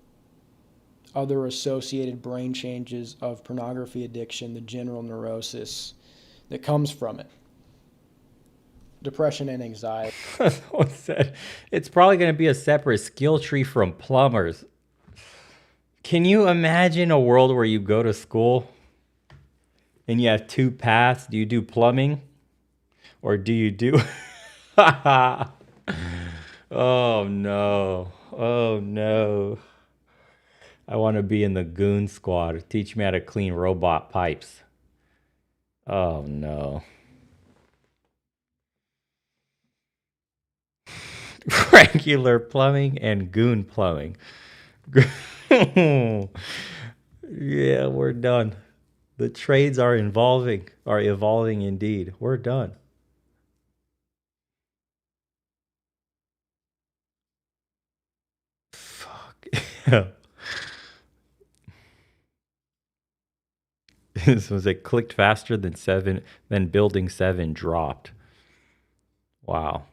other associated brain changes of pornography addiction, the general neurosis that comes from it. Depression and anxiety. Someone said it's probably going to be a separate skill tree from plumbers. Can you imagine a world where you go to school and you have two paths? Do you do plumbing or do you do... Oh no. Oh no. I want to be in the goon squad. Teach me how to clean robot pipes. Oh no. Regular plumbing and goon plumbing. Yeah, we're done. The trades are evolving indeed. We're done. Fuck. This was it clicked faster than building 7 dropped. Wow.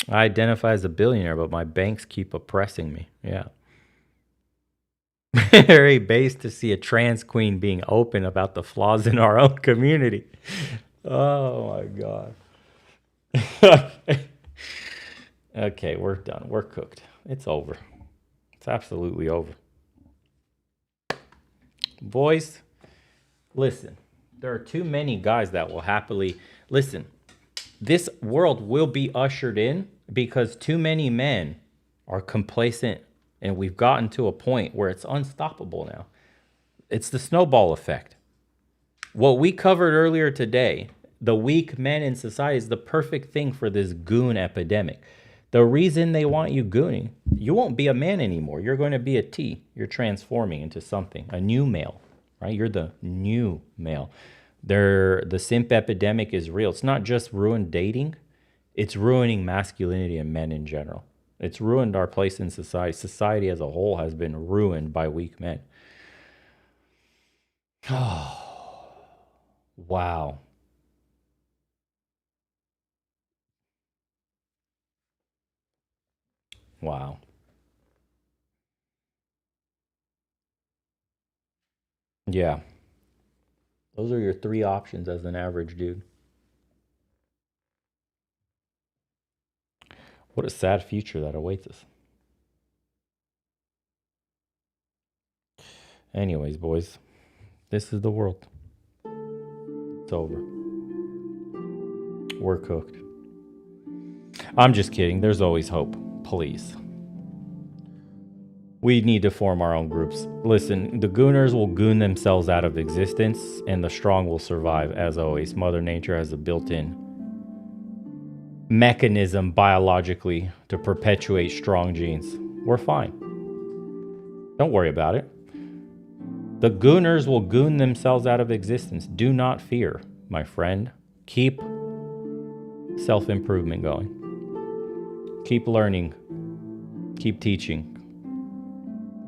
I identify as a billionaire, but my banks keep oppressing me. Yeah. Very based to see a trans queen being open about the flaws in our own community. Oh my God. Okay, we're done. We're cooked. It's over. It's absolutely over. Boys, listen. There are too many guys that will happily... Listen, this world will be ushered in because too many men are complacent, and we've gotten to a point where it's unstoppable now. It's the snowball effect. What we covered earlier today, the weak men in society, is the perfect thing for this goon epidemic. The reason they want you gooning, you won't be a man anymore. You're going to be a T. You're transforming into something, a new male, right? You're the new male. The simp epidemic is real. It's not just ruined dating. It's ruining masculinity and men in general. It's ruined our place in society. Society as a whole has been ruined by weak men. Oh, wow. Wow. Yeah. Those are your three options as an average dude. What a sad future that awaits us. Anyways, boys, this is the world. It's over. We're cooked. I'm just kidding. There's always hope. Please. We need to form our own groups. Listen, the gooners will goon themselves out of existence, and the strong will survive, as always. Mother Nature has a built-in mechanism biologically to perpetuate strong genes. We're fine. Don't worry about it. The gooners will goon themselves out of existence. Do not fear, my friend. Keep self-improvement going. Keep learning. Keep teaching.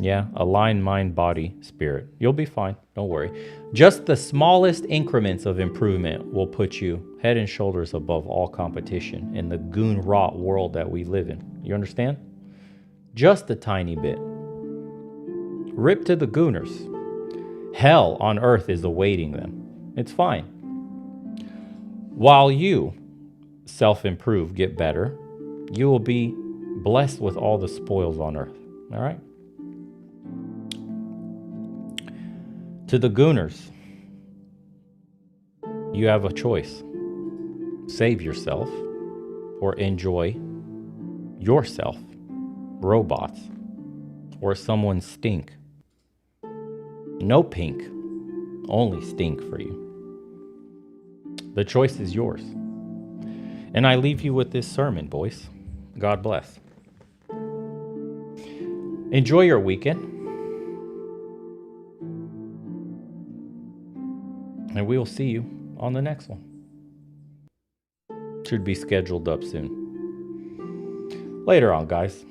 Yeah, align mind, body, spirit. You'll be fine. Don't worry. Just the smallest increments of improvement will put you head and shoulders above all competition in the goon rot world that we live in. You understand? Just a tiny bit. Rip to the gooners. Hell on earth is awaiting them. It's fine. While you self-improve, get better, you will be blessed with all the spoils on earth. All right? To the gooners, you have a choice. Save yourself or enjoy yourself, robots, or someone's stink. No pink, only stink for you. The choice is yours. And I leave you with this sermon, boys. God bless. Enjoy your weekend. And we will see you on the next one. Should be scheduled up soon. Later on, guys.